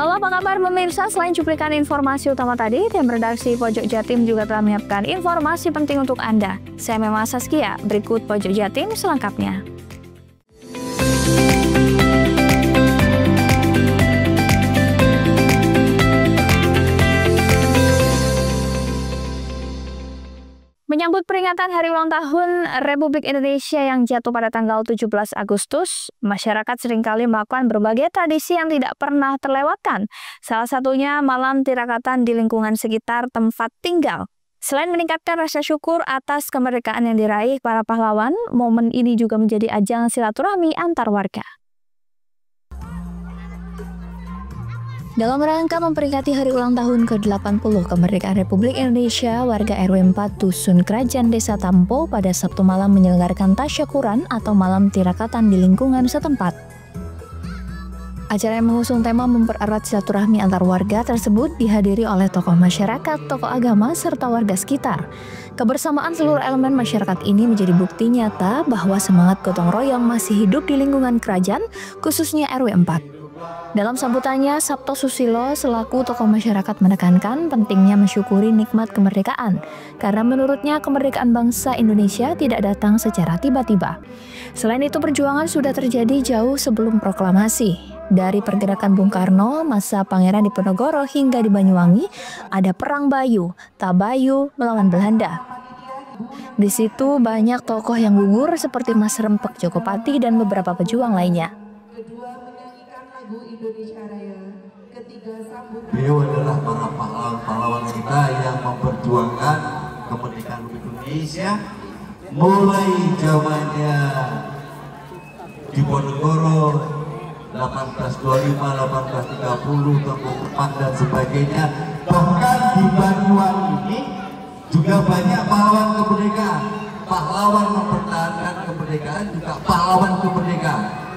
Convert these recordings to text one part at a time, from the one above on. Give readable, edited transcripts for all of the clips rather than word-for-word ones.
Halo, apa kabar pemirsa? Selain cuplikan informasi utama tadi, tim redaksi Pojok Jatim juga telah menyiapkan informasi penting untuk Anda. Saya Mema Saskia, berikut Pojok Jatim selengkapnya. Menyambut peringatan Hari Ulang Tahun Republik Indonesia yang jatuh pada tanggal 17 Agustus, masyarakat seringkali melakukan berbagai tradisi yang tidak pernah terlewatkan. Salah satunya malam tirakatan di lingkungan sekitar tempat tinggal. Selain meningkatkan rasa syukur atas kemerdekaan yang diraih para pahlawan, momen ini juga menjadi ajang silaturahmi antar warga. Dalam rangka memperingati Hari Ulang Tahun ke-80 Kemerdekaan Republik Indonesia, warga RW 4 Dusun Kerajaan Desa Tampo pada Sabtu malam menyelenggarakan tasyakuran atau malam tirakatan di lingkungan setempat. Acara yang mengusung tema mempererat silaturahmi antar warga tersebut dihadiri oleh tokoh masyarakat, tokoh agama, serta warga sekitar. Kebersamaan seluruh elemen masyarakat ini menjadi bukti nyata bahwa semangat gotong royong masih hidup di lingkungan kerajaan, khususnya RW 4. Dalam sambutannya, Sabto Susilo selaku tokoh masyarakat menekankan pentingnya mensyukuri nikmat kemerdekaan, karena menurutnya kemerdekaan bangsa Indonesia tidak datang secara tiba-tiba. Selain itu, perjuangan sudah terjadi jauh sebelum proklamasi. Dari pergerakan Bung Karno, masa Pangeran Diponegoro hingga di Banyuwangi, ada Perang Bayu, Tabayu melawan Belanda. Di situ banyak tokoh yang gugur seperti Mas Rempek Jokopati dan beberapa pejuang lainnya. Beliau adalah para pahlawan kita yang memperjuangkan kemerdekaan Indonesia mulai zamannya Diponegoro 1825, 1830, Tengku Kepang dan sebagainya. Bahkan di Banyuwangi ini juga banyak pahlawan kemerdekaan, pahlawan mempertahankan kemerdekaan, juga pahlawan kemerdekaan.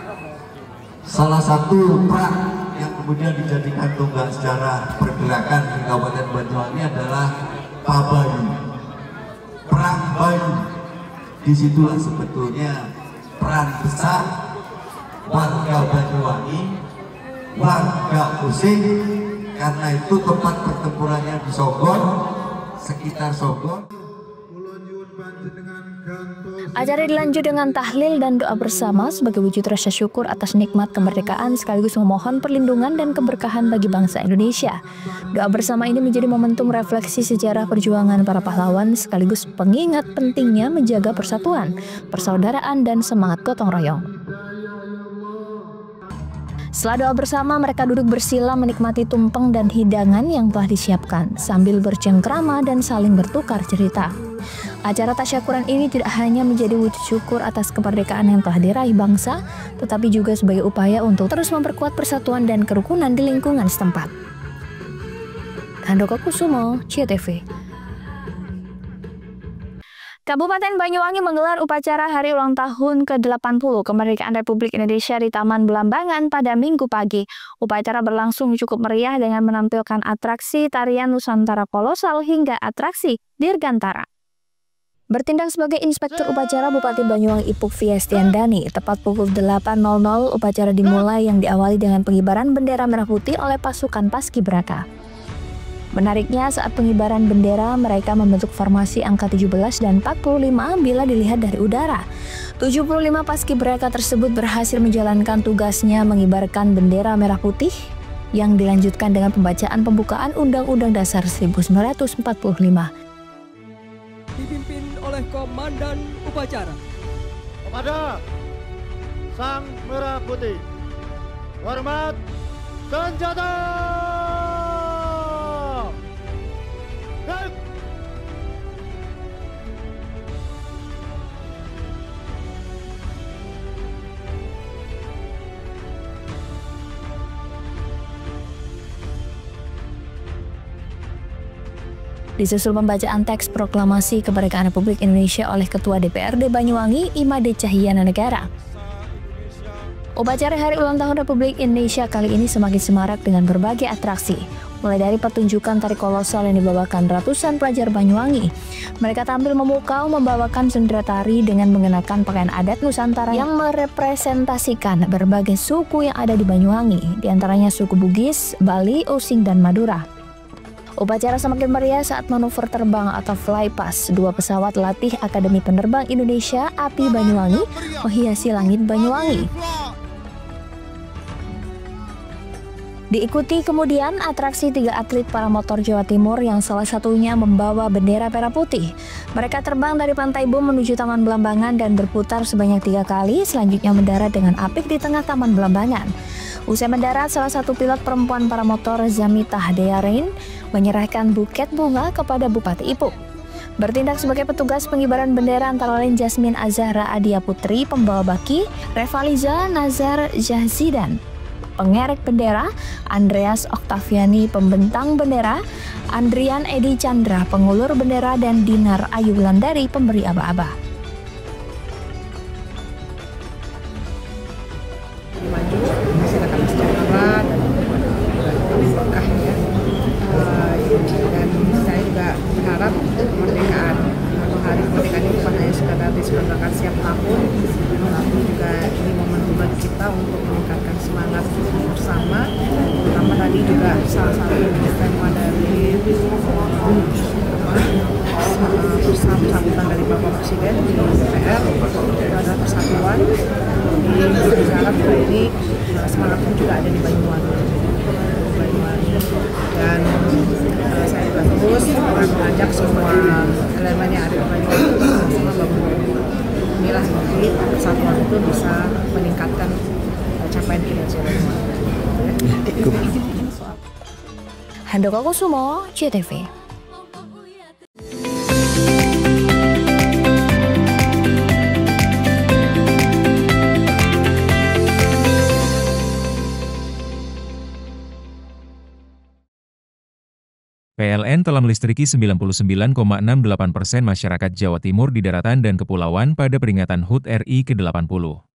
Salah satu perang yang kemudian dijadikan tonggak sejarah pergerakan di Kabupaten Banyuwangi adalah Pabayu, Perang Bayu. Disitulah sebetulnya peran besar warga Banyuwangi, warga Using, karena itu tempat pertempurannya di Sogor, sekitar Sogor. Acara dilanjut dengan tahlil dan doa bersama sebagai wujud rasa syukur atas nikmat kemerdekaan sekaligus memohon perlindungan dan keberkahan bagi bangsa Indonesia. Doa bersama ini menjadi momentum refleksi sejarah perjuangan para pahlawan sekaligus pengingat pentingnya menjaga persatuan, persaudaraan, dan semangat gotong royong. Setelah doa bersama, mereka duduk bersila menikmati tumpeng dan hidangan yang telah disiapkan, sambil bercengkrama dan saling bertukar cerita. Acara tasyakuran ini tidak hanya menjadi wujud syukur atas kemerdekaan yang telah diraih bangsa, tetapi juga sebagai upaya untuk terus memperkuat persatuan dan kerukunan di lingkungan setempat. Handoko Kusumo, CTV. Kabupaten Banyuwangi menggelar upacara Hari Ulang Tahun ke-80 Kemerdekaan Republik Indonesia di Taman Belambangan pada Minggu pagi. Upacara berlangsung cukup meriah dengan menampilkan atraksi tarian Nusantara kolosal hingga atraksi Dirgantara. Bertindak sebagai inspektur upacara Bupati Banyuwangi Ipuk Fiestiandani, tepat pukul 8.00 upacara dimulai yang diawali dengan pengibaran bendera merah putih oleh pasukan Paskibraka. Menariknya, saat pengibaran bendera, mereka membentuk formasi angka 17 dan 45 bila dilihat dari udara. 75 Paskibraka tersebut berhasil menjalankan tugasnya mengibarkan bendera merah putih yang dilanjutkan dengan pembacaan pembukaan Undang-Undang Dasar 1945. Dipimpin oleh Komandan Upacara. Kepada Sang Merah Putih, hormat senjata. Disusul pembacaan teks proklamasi kemerdekaan Republik Indonesia oleh Ketua DPRD Banyuwangi, Imade Cahyana Negara. Upacara Hari Ulang Tahun Republik Indonesia kali ini semakin semarak dengan berbagai atraksi. mulai dari pertunjukan tari kolosal yang dibawakan ratusan pelajar Banyuwangi. Mereka tampil memukau membawakan sendera tari dengan mengenakan pakaian adat Nusantara yang merepresentasikan berbagai suku yang ada di Banyuwangi, diantaranya suku Bugis, Bali, Osing, dan Madura. Upacara semakin meriah saat manuver terbang atau flypass dua pesawat latih Akademi Penerbang Indonesia API Banyuwangi menghiasi langit Banyuwangi. Diikuti kemudian atraksi 3 atlet paramotor Jawa Timur yang salah satunya membawa bendera merah putih. Mereka terbang dari Pantai Bum menuju Taman Belambangan dan berputar sebanyak 3 kali, selanjutnya mendarat dengan apik di tengah Taman Belambangan. Usai mendarat, salah satu pilot perempuan paramotor Zamitah Dearein menyerahkan buket bunga kepada Bupati Ipuk. Bertindak sebagai petugas pengibaran bendera antara lain Jasmine Azahra Adia Putri, pembawa baki, Revaliza Nazar Jahzidan, pengerek bendera, Andreas Oktaviani, pembentang bendera, Andrian Edi Chandra, pengulur bendera, dan Dinar Ayu Wulandari, pemberi aba-aba. Maju, masyarakat sejahtera dan berkah ya. Dan saya juga berharap kemerdekaan atau hari kemerdekaan ini bukan hanya sekedar diselenggarakan setiap tahun, tapi juga ini momen bagi kita untuk meningkatkan semangat bersama. Terutama tadi juga salah satu tema dari sambutan dari Bapak Presiden di DPR itu adalah persatuan. Jadi saya harap ini semangatnya juga ada di Banyuwangi. Dan saya juga terus akan mengajak semua elemen yang ada di Banyuwangi untuk bersama bangun. Inilah nanti persatuan itu bisa meningkatkan capaian kinerja Banyuwangi. Handoko Kusumo, JTV. PLN telah melistriki 99,68% masyarakat Jawa Timur di daratan dan kepulauan pada peringatan HUT RI ke-80.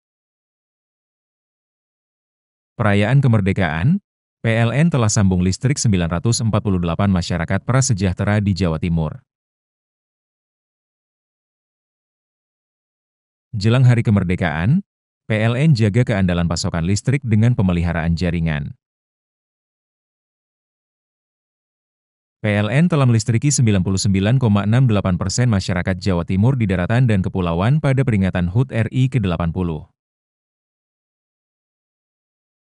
Perayaan kemerdekaan, PLN telah sambung listrik 948 masyarakat prasejahtera di Jawa Timur. Jelang hari kemerdekaan, PLN jaga keandalan pasokan listrik dengan pemeliharaan jaringan. PLN telah melistriki 99,68% masyarakat Jawa Timur di daratan dan kepulauan pada peringatan HUT RI ke-80.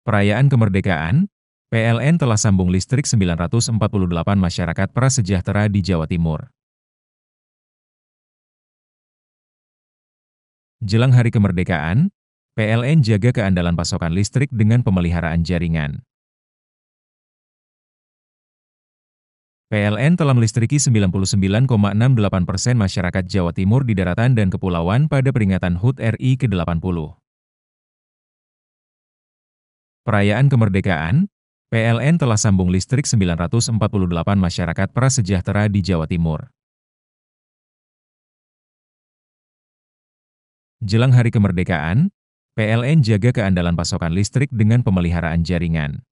Perayaan kemerdekaan, PLN telah sambung listrik 948 masyarakat prasejahtera di Jawa Timur. Jelang hari kemerdekaan, PLN jaga keandalan pasokan listrik dengan pemeliharaan jaringan. PLN telah melistriki 99,68% masyarakat Jawa Timur di daratan dan kepulauan pada peringatan HUT RI ke-80. Perayaan kemerdekaan, PLN telah sambung listrik 948 masyarakat prasejahtera di Jawa Timur. Jelang hari kemerdekaan, PLN jaga keandalan pasokan listrik dengan pemeliharaan jaringan.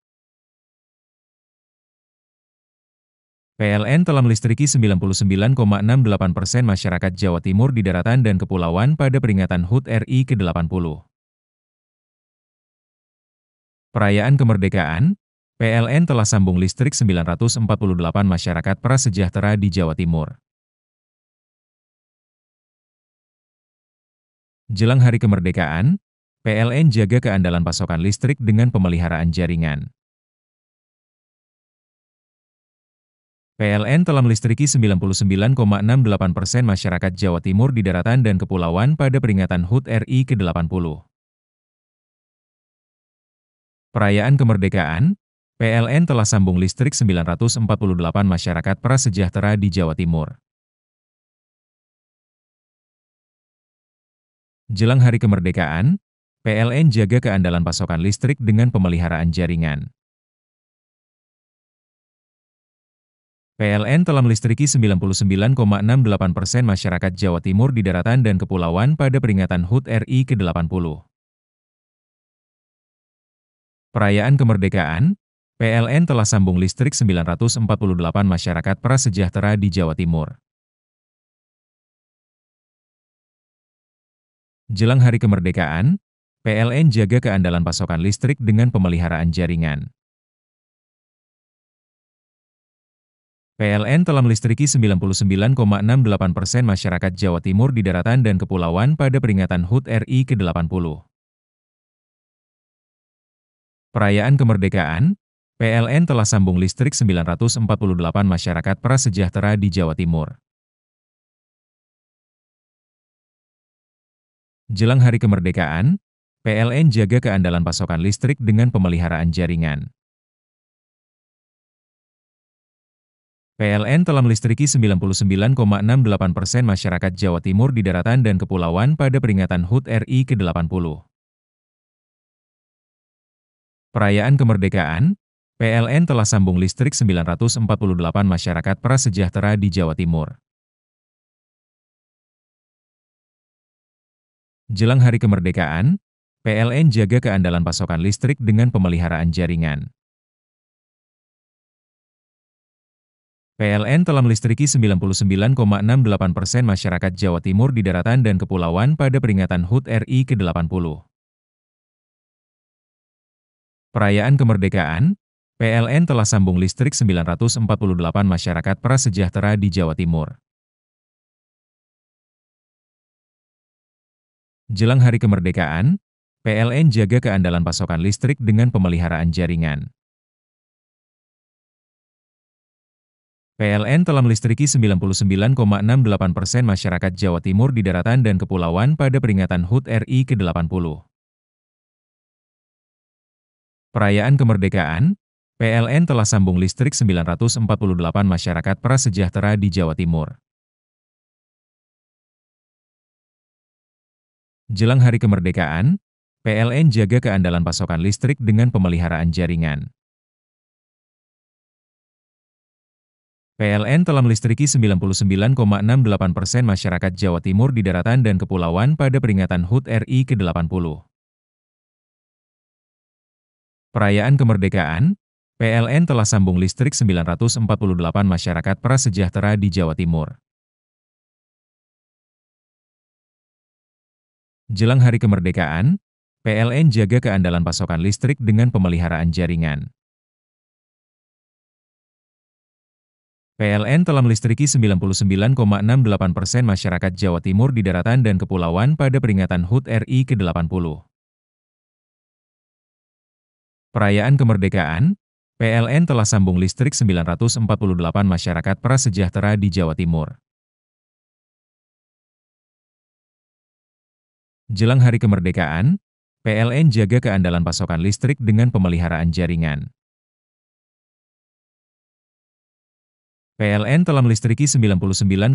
PLN telah melistriki 99,68% masyarakat Jawa Timur di daratan dan kepulauan pada peringatan HUT RI ke-80. Perayaan kemerdekaan, PLN telah sambung listrik 948 masyarakat prasejahtera di Jawa Timur. Jelang hari kemerdekaan, PLN jaga keandalan pasokan listrik dengan pemeliharaan jaringan. PLN telah melistriki 99,68% masyarakat Jawa Timur di daratan dan kepulauan pada peringatan HUT RI ke-80. Perayaan kemerdekaan, PLN telah sambung listrik 948 masyarakat prasejahtera di Jawa Timur. Jelang hari kemerdekaan, PLN jaga keandalan pasokan listrik dengan pemeliharaan jaringan. PLN telah melistriki 99,68% masyarakat Jawa Timur di daratan dan kepulauan pada peringatan HUT RI ke-80. Perayaan kemerdekaan, PLN telah sambung listrik 948 masyarakat prasejahtera di Jawa Timur. Jelang Hari Kemerdekaan, PLN jaga keandalan pasokan listrik dengan pemeliharaan jaringan. PLN telah melistriki 99,68% masyarakat Jawa Timur di daratan dan kepulauan pada peringatan HUT RI ke-80. Perayaan kemerdekaan, PLN telah sambung listrik 948 masyarakat prasejahtera di Jawa Timur. Jelang Hari Kemerdekaan, PLN jaga keandalan pasokan listrik dengan pemeliharaan jaringan. PLN telah melistriki 99,68% masyarakat Jawa Timur di daratan dan kepulauan pada peringatan HUT RI ke-80. Perayaan kemerdekaan, PLN telah sambung listrik 948 masyarakat prasejahtera di Jawa Timur. Jelang Hari Kemerdekaan, PLN jaga keandalan pasokan listrik dengan pemeliharaan jaringan. PLN telah melistriki 99,68% masyarakat Jawa Timur di daratan dan kepulauan pada peringatan HUT RI ke-80. Perayaan kemerdekaan, PLN telah sambung listrik 948 masyarakat prasejahtera di Jawa Timur. Jelang Hari Kemerdekaan, PLN jaga keandalan pasokan listrik dengan pemeliharaan jaringan. PLN telah melistriki 99,68% masyarakat Jawa Timur di daratan dan kepulauan pada peringatan HUT RI ke-80. Perayaan kemerdekaan, PLN telah sambung listrik 948 masyarakat prasejahtera di Jawa Timur. Jelang Hari Kemerdekaan, PLN jaga keandalan pasokan listrik dengan pemeliharaan jaringan. PLN telah melistriki 99,68% masyarakat Jawa Timur di daratan dan kepulauan pada peringatan HUT RI ke-80. Perayaan kemerdekaan, PLN telah sambung listrik 948 masyarakat prasejahtera di Jawa Timur. Jelang Hari Kemerdekaan, PLN jaga keandalan pasokan listrik dengan pemeliharaan jaringan. PLN telah melistriki 99,68% masyarakat Jawa Timur di daratan dan kepulauan pada peringatan HUT RI ke-80. Perayaan kemerdekaan, PLN telah sambung listrik 948 masyarakat prasejahtera di Jawa Timur. Jelang Hari Kemerdekaan, PLN jaga keandalan pasokan listrik dengan pemeliharaan jaringan. PLN telah melistriki 99,68%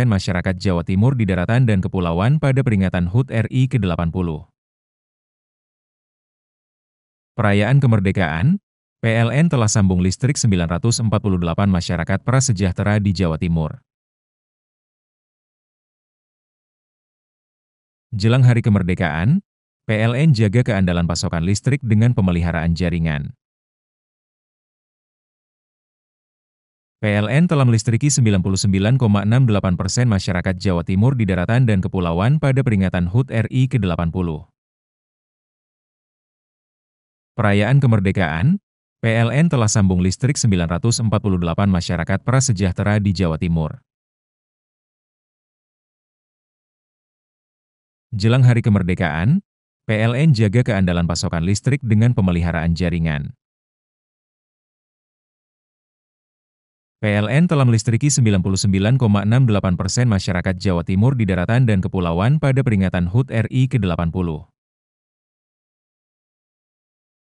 masyarakat Jawa Timur di daratan dan kepulauan pada peringatan HUT RI ke-80. Perayaan kemerdekaan, PLN telah sambung listrik 948 masyarakat prasejahtera di Jawa Timur. Jelang Hari Kemerdekaan, PLN jaga keandalan pasokan listrik dengan pemeliharaan jaringan. PLN telah melistriki 99,68% masyarakat Jawa Timur di daratan dan kepulauan pada peringatan HUT RI ke-80. Perayaan kemerdekaan, PLN telah sambung listrik 948 masyarakat prasejahtera di Jawa Timur. Jelang Hari Kemerdekaan, PLN jaga keandalan pasokan listrik dengan pemeliharaan jaringan. PLN telah melistriki 99,68% masyarakat Jawa Timur di daratan dan kepulauan pada peringatan HUT RI ke-80.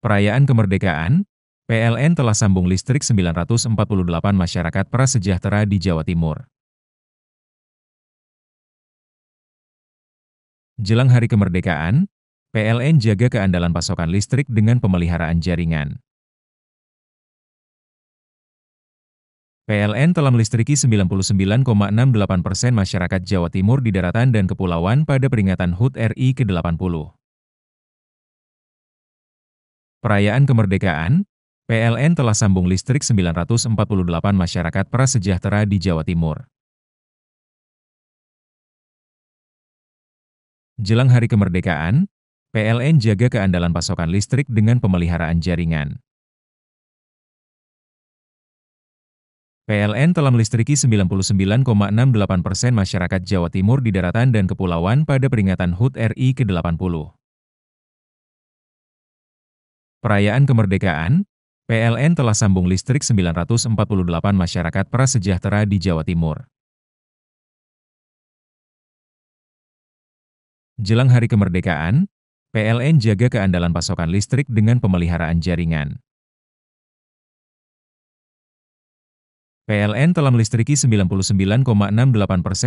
Perayaan kemerdekaan, PLN telah sambung listrik 948 masyarakat prasejahtera di Jawa Timur. Jelang Hari Kemerdekaan, PLN jaga keandalan pasokan listrik dengan pemeliharaan jaringan. PLN telah melistriki 99,68% masyarakat Jawa Timur di daratan dan kepulauan pada peringatan HUT RI ke-80. Perayaan kemerdekaan, PLN telah sambung listrik 948 masyarakat prasejahtera di Jawa Timur. Jelang Hari Kemerdekaan, PLN jaga keandalan pasokan listrik dengan pemeliharaan jaringan. PLN telah melistriki 99,68% masyarakat Jawa Timur di daratan dan kepulauan pada peringatan HUT RI ke-80. Perayaan kemerdekaan, PLN telah sambung listrik 948 masyarakat prasejahtera di Jawa Timur. Jelang Hari Kemerdekaan, PLN jaga keandalan pasokan listrik dengan pemeliharaan jaringan. PLN telah melistriki 99,68%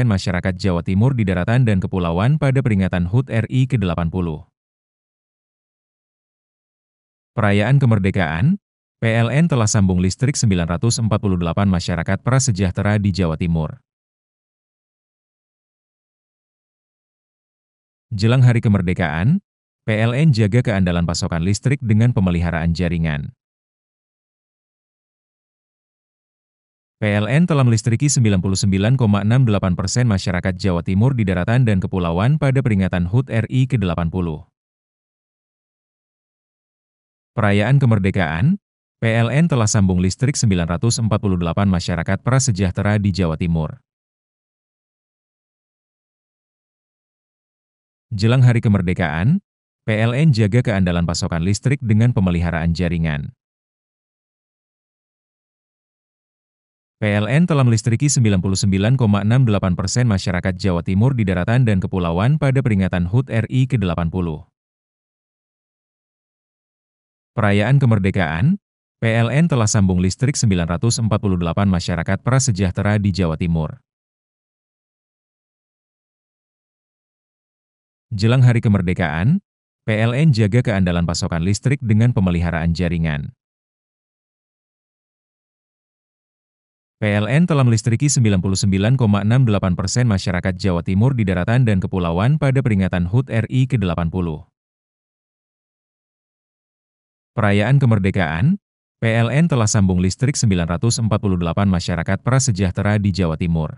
masyarakat Jawa Timur di daratan dan kepulauan pada peringatan HUT RI ke-80. Perayaan kemerdekaan, PLN telah sambung listrik 948 masyarakat prasejahtera di Jawa Timur. Jelang Hari Kemerdekaan, PLN jaga keandalan pasokan listrik dengan pemeliharaan jaringan. PLN telah melistriki 99,68% masyarakat Jawa Timur di daratan dan kepulauan pada peringatan HUT RI ke-80. Perayaan kemerdekaan, PLN telah sambung listrik 948 masyarakat prasejahtera di Jawa Timur. Jelang Hari Kemerdekaan, PLN jaga keandalan pasokan listrik dengan pemeliharaan jaringan. PLN telah melistriki 99,68% masyarakat Jawa Timur di daratan dan kepulauan pada peringatan HUT RI ke-80. Perayaan kemerdekaan, PLN telah sambung listrik 948 masyarakat prasejahtera di Jawa Timur. Jelang Hari Kemerdekaan, PLN jaga keandalan pasokan listrik dengan pemeliharaan jaringan. PLN telah melistriki 99,68% masyarakat Jawa Timur di daratan dan kepulauan pada peringatan HUT RI ke-80. Perayaan kemerdekaan, PLN telah sambung listrik 948 masyarakat prasejahtera di Jawa Timur.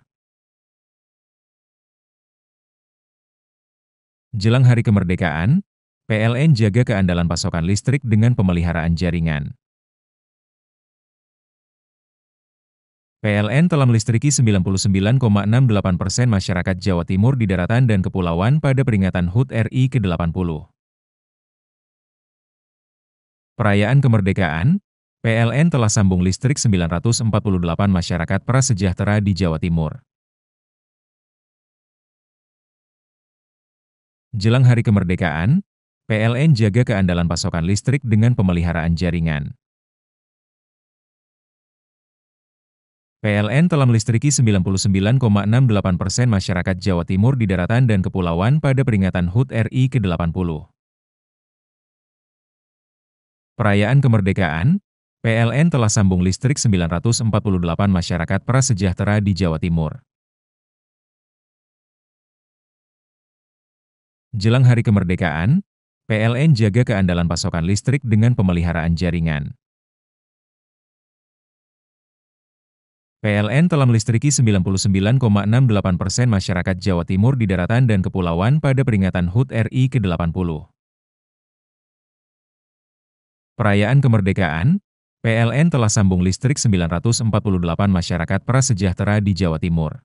Jelang Hari Kemerdekaan, PLN jaga keandalan pasokan listrik dengan pemeliharaan jaringan. PLN telah melistriki 99,68% masyarakat Jawa Timur di daratan dan kepulauan pada peringatan HUT RI ke-80. Perayaan kemerdekaan, PLN telah sambung listrik 948 masyarakat prasejahtera di Jawa Timur. Jelang Hari Kemerdekaan, PLN jaga keandalan pasokan listrik dengan pemeliharaan jaringan. PLN telah melistriki 99,68% masyarakat Jawa Timur di daratan dan kepulauan pada peringatan HUT RI ke-80. Perayaan kemerdekaan, PLN telah sambung listrik 948 masyarakat prasejahtera di Jawa Timur. Jelang Hari Kemerdekaan, PLN jaga keandalan pasokan listrik dengan pemeliharaan jaringan. PLN telah melistriki 99,68% masyarakat Jawa Timur di daratan dan kepulauan pada peringatan HUT RI ke-80. Perayaan kemerdekaan, PLN telah sambung listrik 948 masyarakat prasejahtera di Jawa Timur.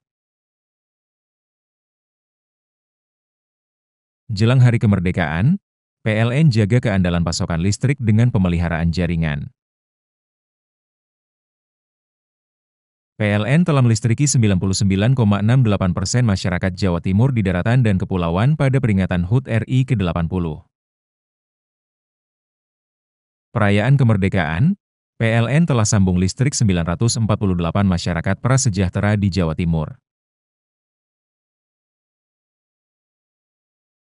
Jelang Hari Kemerdekaan, PLN jaga keandalan pasokan listrik dengan pemeliharaan jaringan. PLN telah melistriki 99,68% masyarakat Jawa Timur di daratan dan kepulauan pada peringatan HUT RI ke-80. Perayaan kemerdekaan, PLN telah sambung listrik 948 masyarakat prasejahtera di Jawa Timur.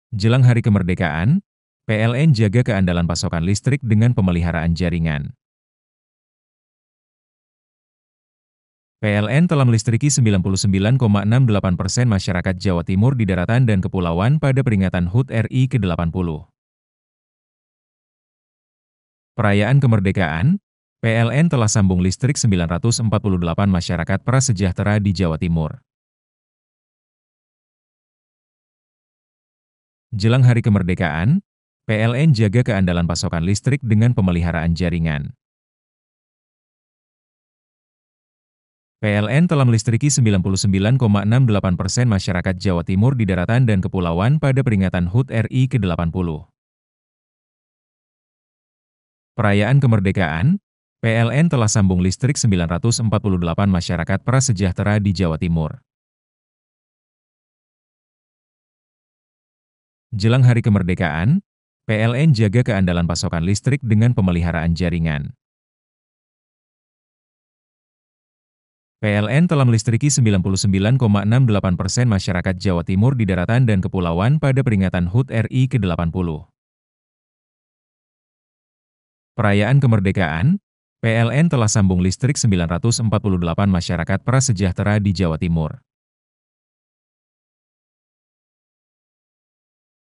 Jelang Hari Kemerdekaan, PLN jaga keandalan pasokan listrik dengan pemeliharaan jaringan. PLN telah melistriki 99,68% masyarakat Jawa Timur di daratan dan kepulauan pada peringatan HUT RI ke-80. Perayaan kemerdekaan, PLN telah sambung listrik 948 masyarakat prasejahtera di Jawa Timur. Jelang Hari Kemerdekaan, PLN jaga keandalan pasokan listrik dengan pemeliharaan jaringan. PLN telah melistriki 99,68% masyarakat Jawa Timur di daratan dan kepulauan pada peringatan HUT RI ke-80. Perayaan kemerdekaan, PLN telah sambung listrik 948 masyarakat prasejahtera di Jawa Timur. Jelang Hari Kemerdekaan, PLN jaga keandalan pasokan listrik dengan pemeliharaan jaringan. PLN telah melistriki 99,68% masyarakat Jawa Timur di daratan dan kepulauan pada peringatan HUT RI ke-80. Perayaan kemerdekaan, PLN telah sambung listrik 948 masyarakat prasejahtera di Jawa Timur.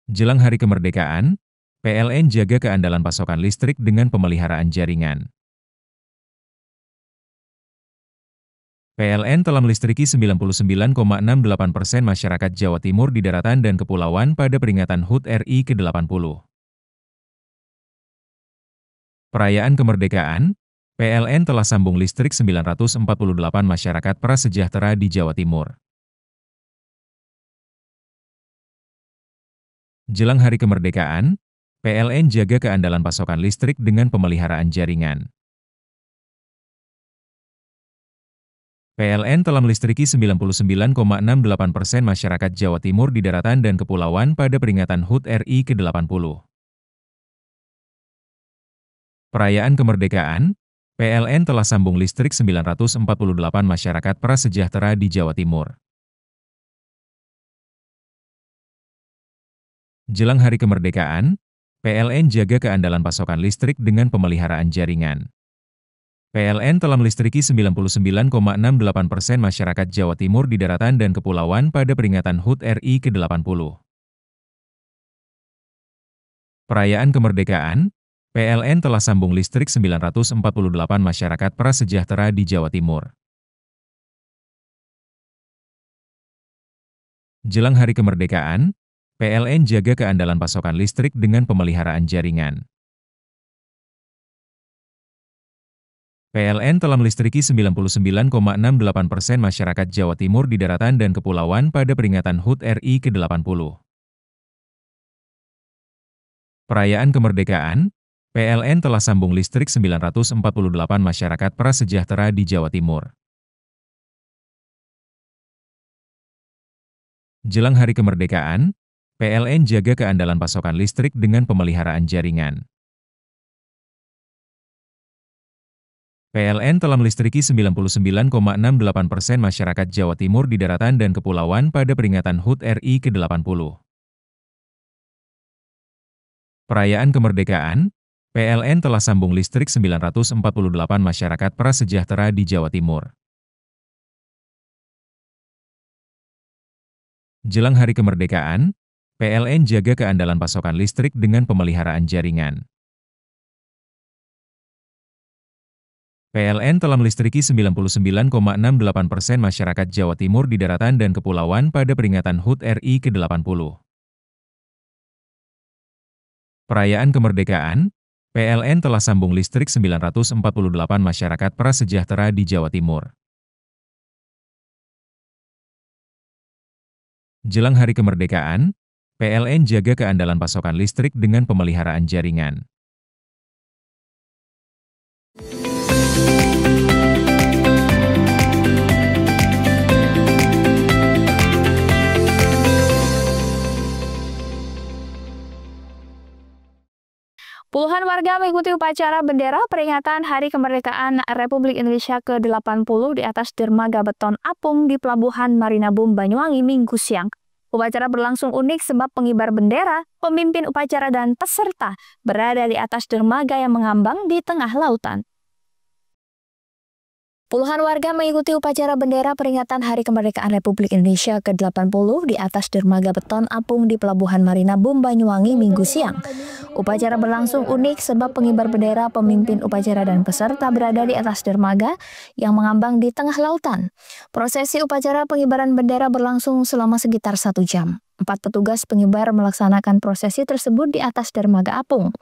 Jelang Hari Kemerdekaan, PLN jaga keandalan pasokan listrik dengan pemeliharaan jaringan. PLN telah melistriki 99,68% masyarakat Jawa Timur di daratan dan kepulauan pada peringatan HUT RI ke-80. Perayaan kemerdekaan, PLN telah sambung listrik 948 masyarakat prasejahtera di Jawa Timur. Jelang Hari Kemerdekaan, PLN jaga keandalan pasokan listrik dengan pemeliharaan jaringan. PLN telah melistriki 99,68% masyarakat Jawa Timur di daratan dan kepulauan pada peringatan HUT RI ke-80. Perayaan kemerdekaan, PLN telah sambung listrik 948 masyarakat prasejahtera di Jawa Timur. Jelang Hari Kemerdekaan, PLN jaga keandalan pasokan listrik dengan pemeliharaan jaringan. PLN telah melistriki 99,68% masyarakat Jawa Timur di daratan dan kepulauan pada peringatan HUT RI ke-80. Perayaan kemerdekaan, PLN telah sambung listrik 948 masyarakat prasejahtera di Jawa Timur. Jelang Hari Kemerdekaan, PLN jaga keandalan pasokan listrik dengan pemeliharaan jaringan. PLN telah melistriki 99,68% masyarakat Jawa Timur di daratan dan kepulauan pada peringatan HUT RI ke-80. Perayaan kemerdekaan, PLN telah sambung listrik 948 masyarakat prasejahtera di Jawa Timur. Jelang Hari Kemerdekaan, PLN jaga keandalan pasokan listrik dengan pemeliharaan jaringan. PLN telah melistriki 99,68% masyarakat Jawa Timur di daratan dan kepulauan pada peringatan HUT RI ke-80. Perayaan kemerdekaan, PLN telah sambung listrik 948 masyarakat prasejahtera di Jawa Timur. Jelang Hari Kemerdekaan, PLN jaga keandalan pasokan listrik dengan pemeliharaan jaringan. PLN telah melistriki 99,68% masyarakat Jawa Timur di daratan dan kepulauan pada peringatan HUT RI ke-80. Perayaan kemerdekaan, PLN telah sambung listrik 948 masyarakat prasejahtera di Jawa Timur. Jelang Hari Kemerdekaan, PLN jaga keandalan pasokan listrik dengan pemeliharaan jaringan. Puluhan warga mengikuti upacara bendera peringatan Hari Kemerdekaan Republik Indonesia ke-80 di atas dermaga beton apung di Pelabuhan Marinabung, Banyuwangi, Minggu siang. Upacara berlangsung unik sebab pengibar bendera, pemimpin upacara dan peserta berada di atas dermaga yang mengambang di tengah lautan. Puluhan warga mengikuti upacara bendera peringatan Hari Kemerdekaan Republik Indonesia ke-80 di atas dermaga beton apung di Pelabuhan Marina Bum, Banyuwangi, Minggu siang. Upacara berlangsung unik sebab pengibar bendera, pemimpin upacara dan peserta berada di atas dermaga yang mengambang di tengah lautan. Prosesi upacara pengibaran bendera berlangsung selama sekitar 1 jam. 4 petugas pengibar melaksanakan prosesi tersebut di atas dermaga apung.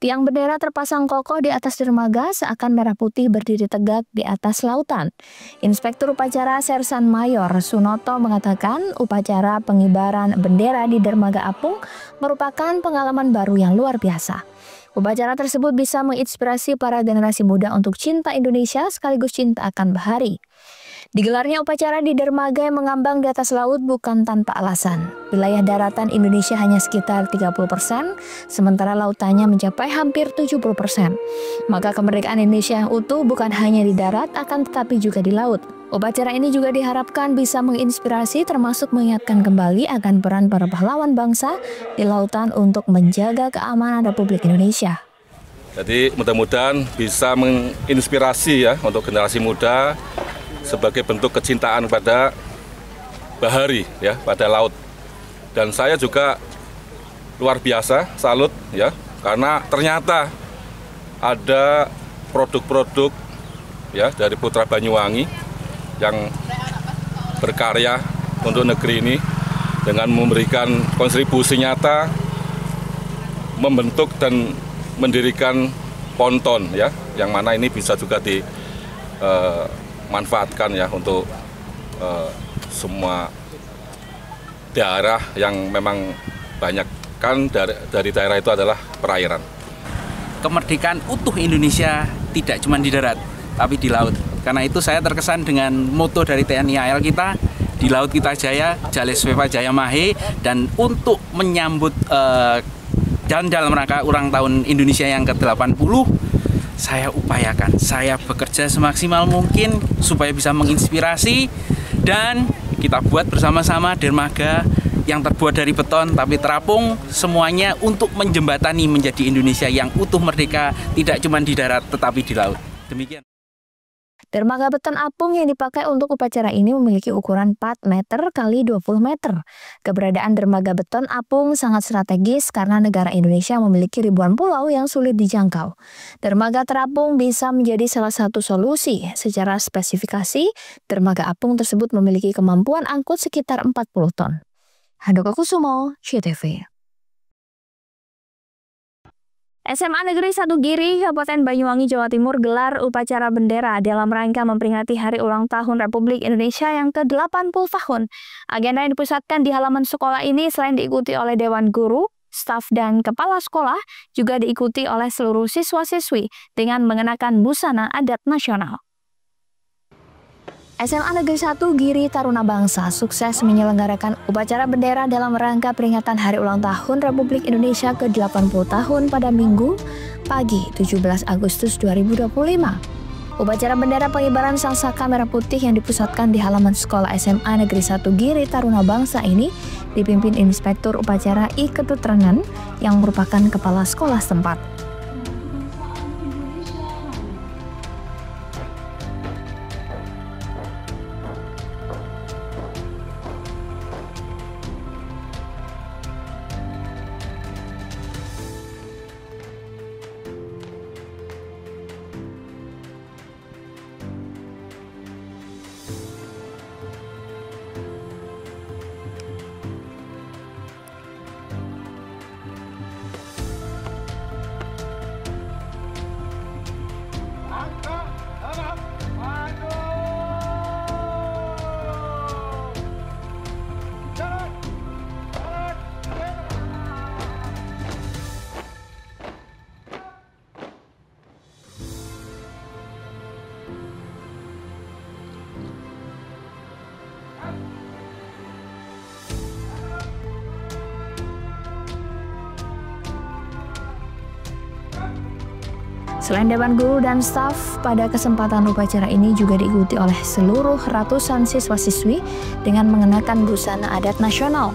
Tiang bendera terpasang kokoh di atas dermaga seakan merah putih berdiri tegak di atas lautan. Inspektur upacara Sersan Mayor Sunoto mengatakan upacara pengibaran bendera di dermaga apung merupakan pengalaman baru yang luar biasa. Upacara tersebut bisa menginspirasi para generasi muda untuk cinta Indonesia sekaligus cinta akan bahari. Digelarnya upacara di dermaga yang mengambang di atas laut bukan tanpa alasan. Wilayah daratan Indonesia hanya sekitar 30%, sementara lautannya mencapai hampir 70%. Maka kemerdekaan Indonesia yang utuh bukan hanya di darat, akan tetapi juga di laut. Upacara ini juga diharapkan bisa menginspirasi termasuk mengingatkan kembali akan peran para pahlawan bangsa di lautan untuk menjaga keamanan Republik Indonesia. Jadi mudah-mudahan bisa menginspirasi ya untuk generasi muda sebagai bentuk kecintaan pada bahari ya, pada laut. Dan saya juga luar biasa salut ya, karena ternyata ada produk-produk ya dari Putra Banyuwangi yang berkarya untuk negeri ini dengan memberikan kontribusi nyata membentuk dan mendirikan ponton ya, yang mana ini bisa juga manfaatkan ya untuk semua daerah yang memang banyak kan dari daerah itu adalah perairan. Kemerdekaan utuh Indonesia tidak cuma di darat, tapi di laut. Karena itu saya terkesan dengan moto dari TNI AL kita, di laut kita jaya, Jale Svepa Jaya Mahe, dan untuk menyambut dan dalam rangka ulang tahun Indonesia yang ke-80, saya upayakan, saya bekerja semaksimal mungkin supaya bisa menginspirasi dan kita buat bersama-sama dermaga yang terbuat dari beton tapi terapung, semuanya untuk menjembatani menjadi Indonesia yang utuh merdeka, tidak cuma di darat tetapi di laut. Demikian. Dermaga beton apung yang dipakai untuk upacara ini memiliki ukuran 4 meter kali 20 meter. Keberadaan dermaga beton apung sangat strategis karena negara Indonesia memiliki ribuan pulau yang sulit dijangkau. Dermaga terapung bisa menjadi salah satu solusi. Secara spesifikasi, dermaga apung tersebut memiliki kemampuan angkut sekitar 40 ton. Handoko Kusumo, CTV. SMA Negeri 1 Giri, Kabupaten Banyuwangi, Jawa Timur gelar upacara bendera dalam rangka memperingati Hari Ulang Tahun Republik Indonesia yang ke-80 tahun. Agenda yang dipusatkan di halaman sekolah ini selain diikuti oleh Dewan Guru, staf dan kepala sekolah, juga diikuti oleh seluruh siswa-siswi dengan mengenakan busana adat nasional. SMA Negeri 1 Giri Taruna Bangsa sukses menyelenggarakan upacara bendera dalam rangka peringatan Hari Ulang Tahun Republik Indonesia ke-80 tahun pada Minggu pagi 17 Agustus 2025. Upacara bendera pengibaran sangsaka merah putih yang dipusatkan di halaman sekolah SMA Negeri 1 Giri Taruna Bangsa ini dipimpin Inspektur Upacara I Ketut Renan yang merupakan kepala sekolah setempat. Selain Dewan Guru dan staf, pada kesempatan upacara ini juga diikuti oleh seluruh ratusan siswa-siswi dengan mengenakan busana adat nasional.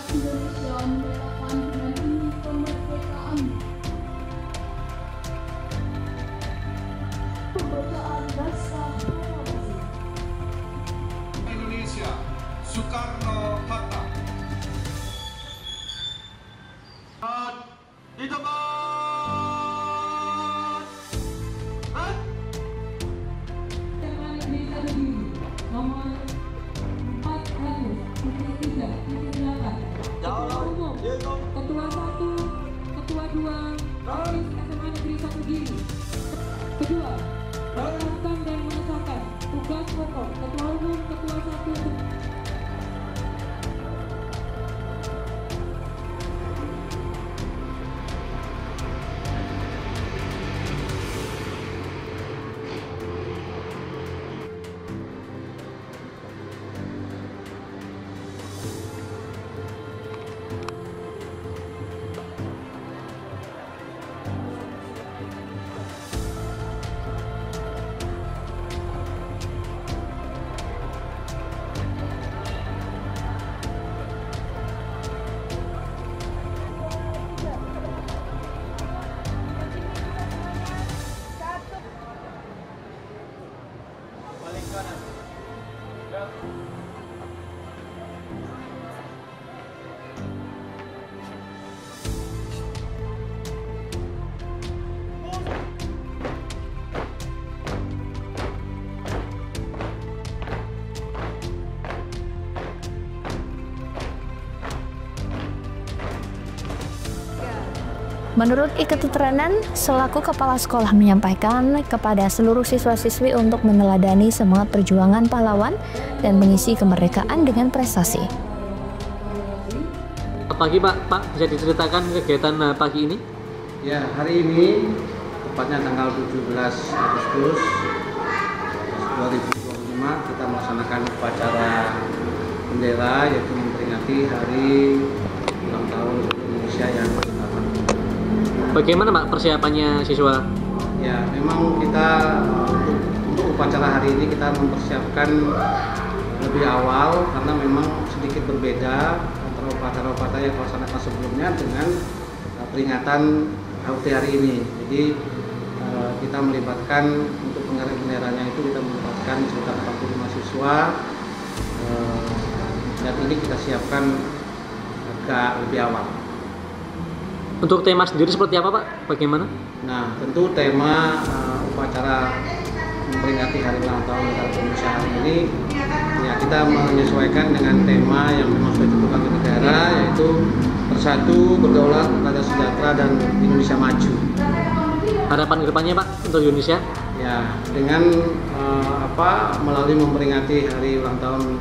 Indonesia merayakan hari kemerdekaan. Pembacaan naskah proklamasi. Indonesia Soekarno-Hatta. Di tempat. Nomor 403.8 Ketua Umum, Ketua 1, Ketua 2, Osis SMA Negeri 1 Giri. Kedua, melakukan dan mengesahkan tugas pokok Ketua Umum, Ketua 1. Menurut Ike Tutrenan, selaku kepala sekolah menyampaikan kepada seluruh siswa-siswi untuk meneladani semangat perjuangan pahlawan dan mengisi kemerdekaan dengan prestasi. Pagi Pak, bisa diceritakan kegiatan pagi ini? Ya, hari ini tepatnya tanggal 17 Agustus 2025 kita melaksanakan upacara bendera, yaitu memperingati hari ulang tahun Indonesia yang ke-80. Bagaimana Pak persiapannya siswa? Ya, memang kita untuk upacara hari ini kita mempersiapkan lebih awal karena memang sedikit berbeda antara upacara-upacara yang dilaksanakan sebelumnya dengan peringatan HUT hari ini. Jadi kita melibatkan untuk pengibaran benderanya itu kita melibatkan sekitar 45 siswa dan ini kita siapkan agak lebih awal. Untuk tema sendiri seperti apa Pak? Bagaimana? Nah, tentu tema upacara memperingati Hari Ulang Tahun Negara Indonesia hari ini ya kita menyesuaikan dengan tema yang memang sudah ditentukan oleh negara, yaitu bersatu, berdaulat, rakyat sejahtera, dan Indonesia maju. Harapan kedepannya Pak untuk Indonesia? Ya, dengan melalui memperingati Hari Ulang Tahun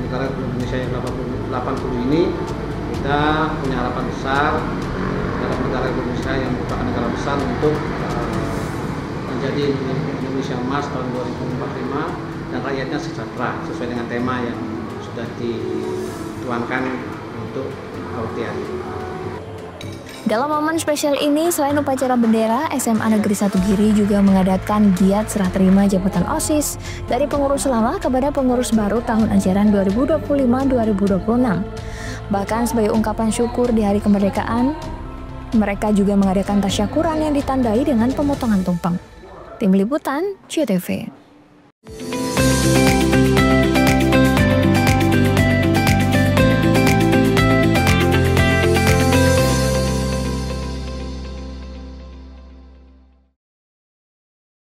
Negara Indonesia yang 80 ini, kita punya harapan besar dalam negara Indonesia yang merupakan negara besar untuk menjadi Indonesia Emas tahun 2045 dan rakyatnya sejahtera sesuai dengan tema yang sudah dituangkan untuk HUT hari ini. Dalam momen spesial ini, selain upacara bendera, SMA Negeri 1 Giri juga mengadakan giat serah terima jabatan OSIS dari pengurus lama kepada pengurus baru tahun ajaran 2025-2026. Bahkan sebagai ungkapan syukur di hari kemerdekaan, mereka juga mengadakan tasyakuran yang ditandai dengan pemotongan tumpeng. Tim Liputan, CTV.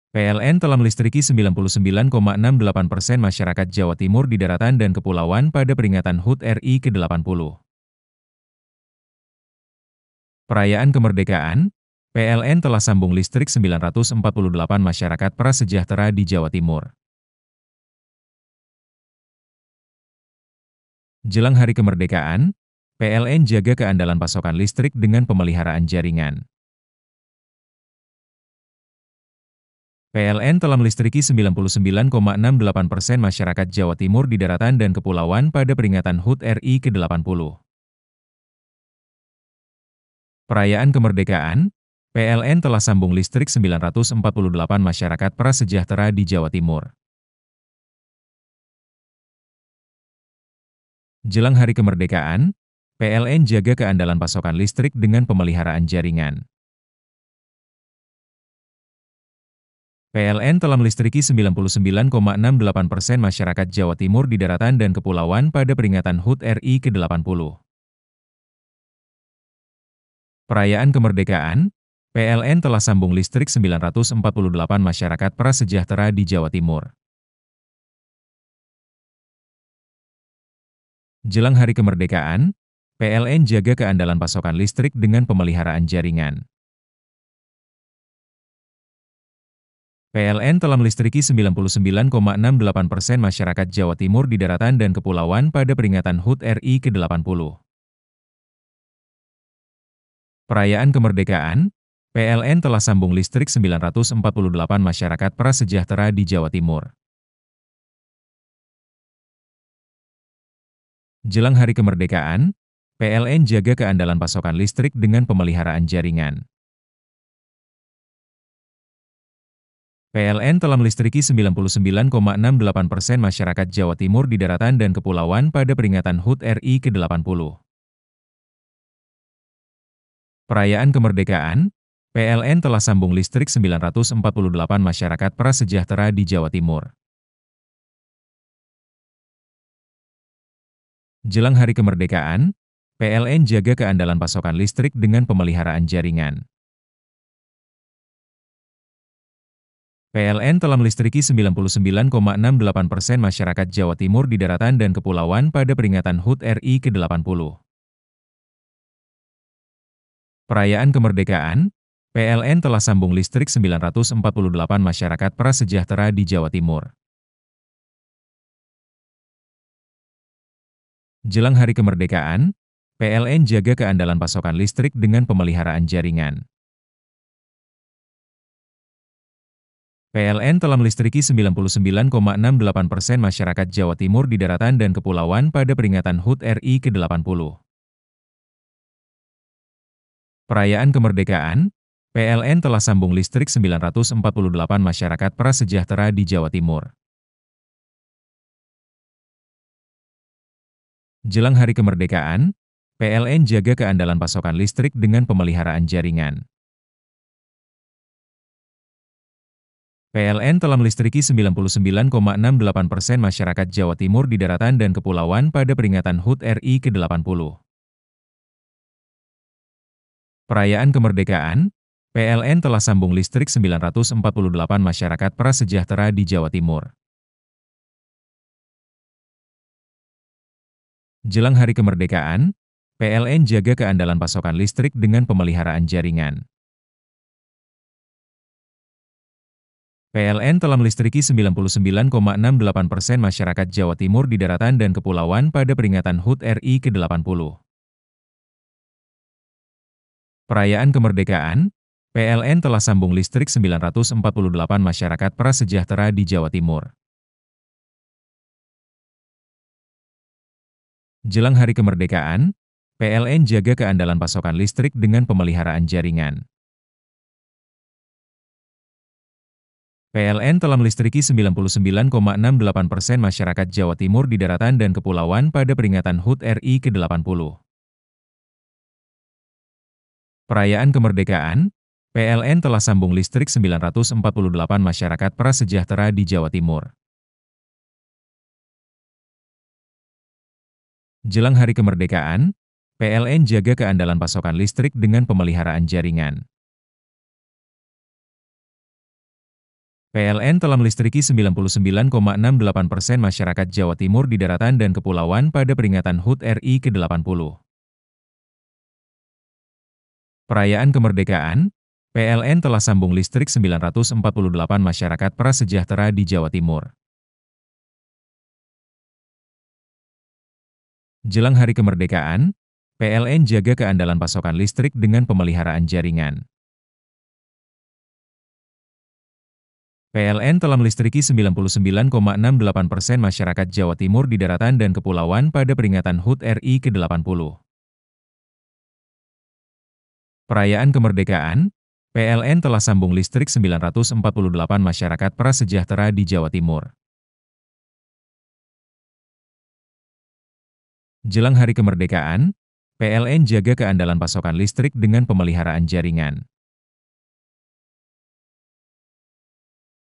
PLN telah melistriki 99,68% masyarakat Jawa Timur di daratan dan kepulauan pada peringatan HUT RI ke-80. Perayaan kemerdekaan, PLN telah sambung listrik 948 masyarakat prasejahtera di Jawa Timur. Jelang hari kemerdekaan, PLN jaga keandalan pasokan listrik dengan pemeliharaan jaringan. PLN telah melistriki 99,68% masyarakat Jawa Timur di daratan dan kepulauan pada peringatan HUT RI ke-80. Perayaan kemerdekaan, PLN telah sambung listrik 948 masyarakat prasejahtera di Jawa Timur. Jelang hari kemerdekaan, PLN jaga keandalan pasokan listrik dengan pemeliharaan jaringan. PLN telah melistriki 99,68% masyarakat Jawa Timur di daratan dan kepulauan pada peringatan HUT RI ke-80. Perayaan kemerdekaan, PLN telah sambung listrik 948 masyarakat prasejahtera di Jawa Timur. Jelang hari kemerdekaan, PLN jaga keandalan pasokan listrik dengan pemeliharaan jaringan. PLN telah melistriki 99,68% masyarakat Jawa Timur di daratan dan kepulauan pada peringatan HUT RI ke-80. Perayaan kemerdekaan, PLN telah sambung listrik 948 masyarakat prasejahtera di Jawa Timur. Jelang hari kemerdekaan, PLN jaga keandalan pasokan listrik dengan pemeliharaan jaringan. PLN telah melistriki 99,68% masyarakat Jawa Timur di daratan dan kepulauan pada peringatan HUT RI ke-80. Perayaan kemerdekaan, PLN telah sambung listrik 948 masyarakat prasejahtera di Jawa Timur. Jelang hari kemerdekaan, PLN jaga keandalan pasokan listrik dengan pemeliharaan jaringan. PLN telah melistriki 99,68% masyarakat Jawa Timur di daratan dan kepulauan pada peringatan HUT RI ke-80. Perayaan kemerdekaan, PLN telah sambung listrik 948 masyarakat prasejahtera di Jawa Timur. Jelang hari kemerdekaan, PLN jaga keandalan pasokan listrik dengan pemeliharaan jaringan. PLN telah melistriki 99,68% masyarakat Jawa Timur di daratan dan kepulauan pada peringatan HUT RI ke-80. Perayaan kemerdekaan, PLN telah sambung listrik 948 masyarakat prasejahtera di Jawa Timur. Jelang hari kemerdekaan, PLN jaga keandalan pasokan listrik dengan pemeliharaan jaringan. PLN telah melistriki 99,68% masyarakat Jawa Timur di daratan dan kepulauan pada peringatan HUT RI ke-80. Perayaan kemerdekaan, PLN telah sambung listrik 948 masyarakat prasejahtera di Jawa Timur. Jelang hari kemerdekaan, PLN jaga keandalan pasokan listrik dengan pemeliharaan jaringan. PLN telah melistriki 99,68% masyarakat Jawa Timur di daratan dan kepulauan pada peringatan HUT RI ke-80. Perayaan kemerdekaan, PLN telah sambung listrik 948 masyarakat prasejahtera di Jawa Timur. Jelang hari kemerdekaan, PLN jaga keandalan pasokan listrik dengan pemeliharaan jaringan. PLN telah melistriki 99,68% masyarakat Jawa Timur di daratan dan kepulauan pada peringatan HUT RI ke-80. Perayaan kemerdekaan, PLN telah sambung listrik 948 masyarakat prasejahtera di Jawa Timur. Jelang hari kemerdekaan, PLN jaga keandalan pasokan listrik dengan pemeliharaan jaringan. PLN telah melistriki 99,68% masyarakat Jawa Timur di daratan dan kepulauan pada peringatan HUT RI ke-80. Perayaan kemerdekaan, PLN telah sambung listrik 948 masyarakat prasejahtera di Jawa Timur. Jelang hari kemerdekaan, PLN jaga keandalan pasokan listrik dengan pemeliharaan jaringan. PLN telah melistriki 99,68% masyarakat Jawa Timur di daratan dan kepulauan pada peringatan HUT RI ke-80. Perayaan kemerdekaan, PLN telah sambung listrik 948 masyarakat prasejahtera di Jawa Timur. Jelang hari kemerdekaan, PLN jaga keandalan pasokan listrik dengan pemeliharaan jaringan.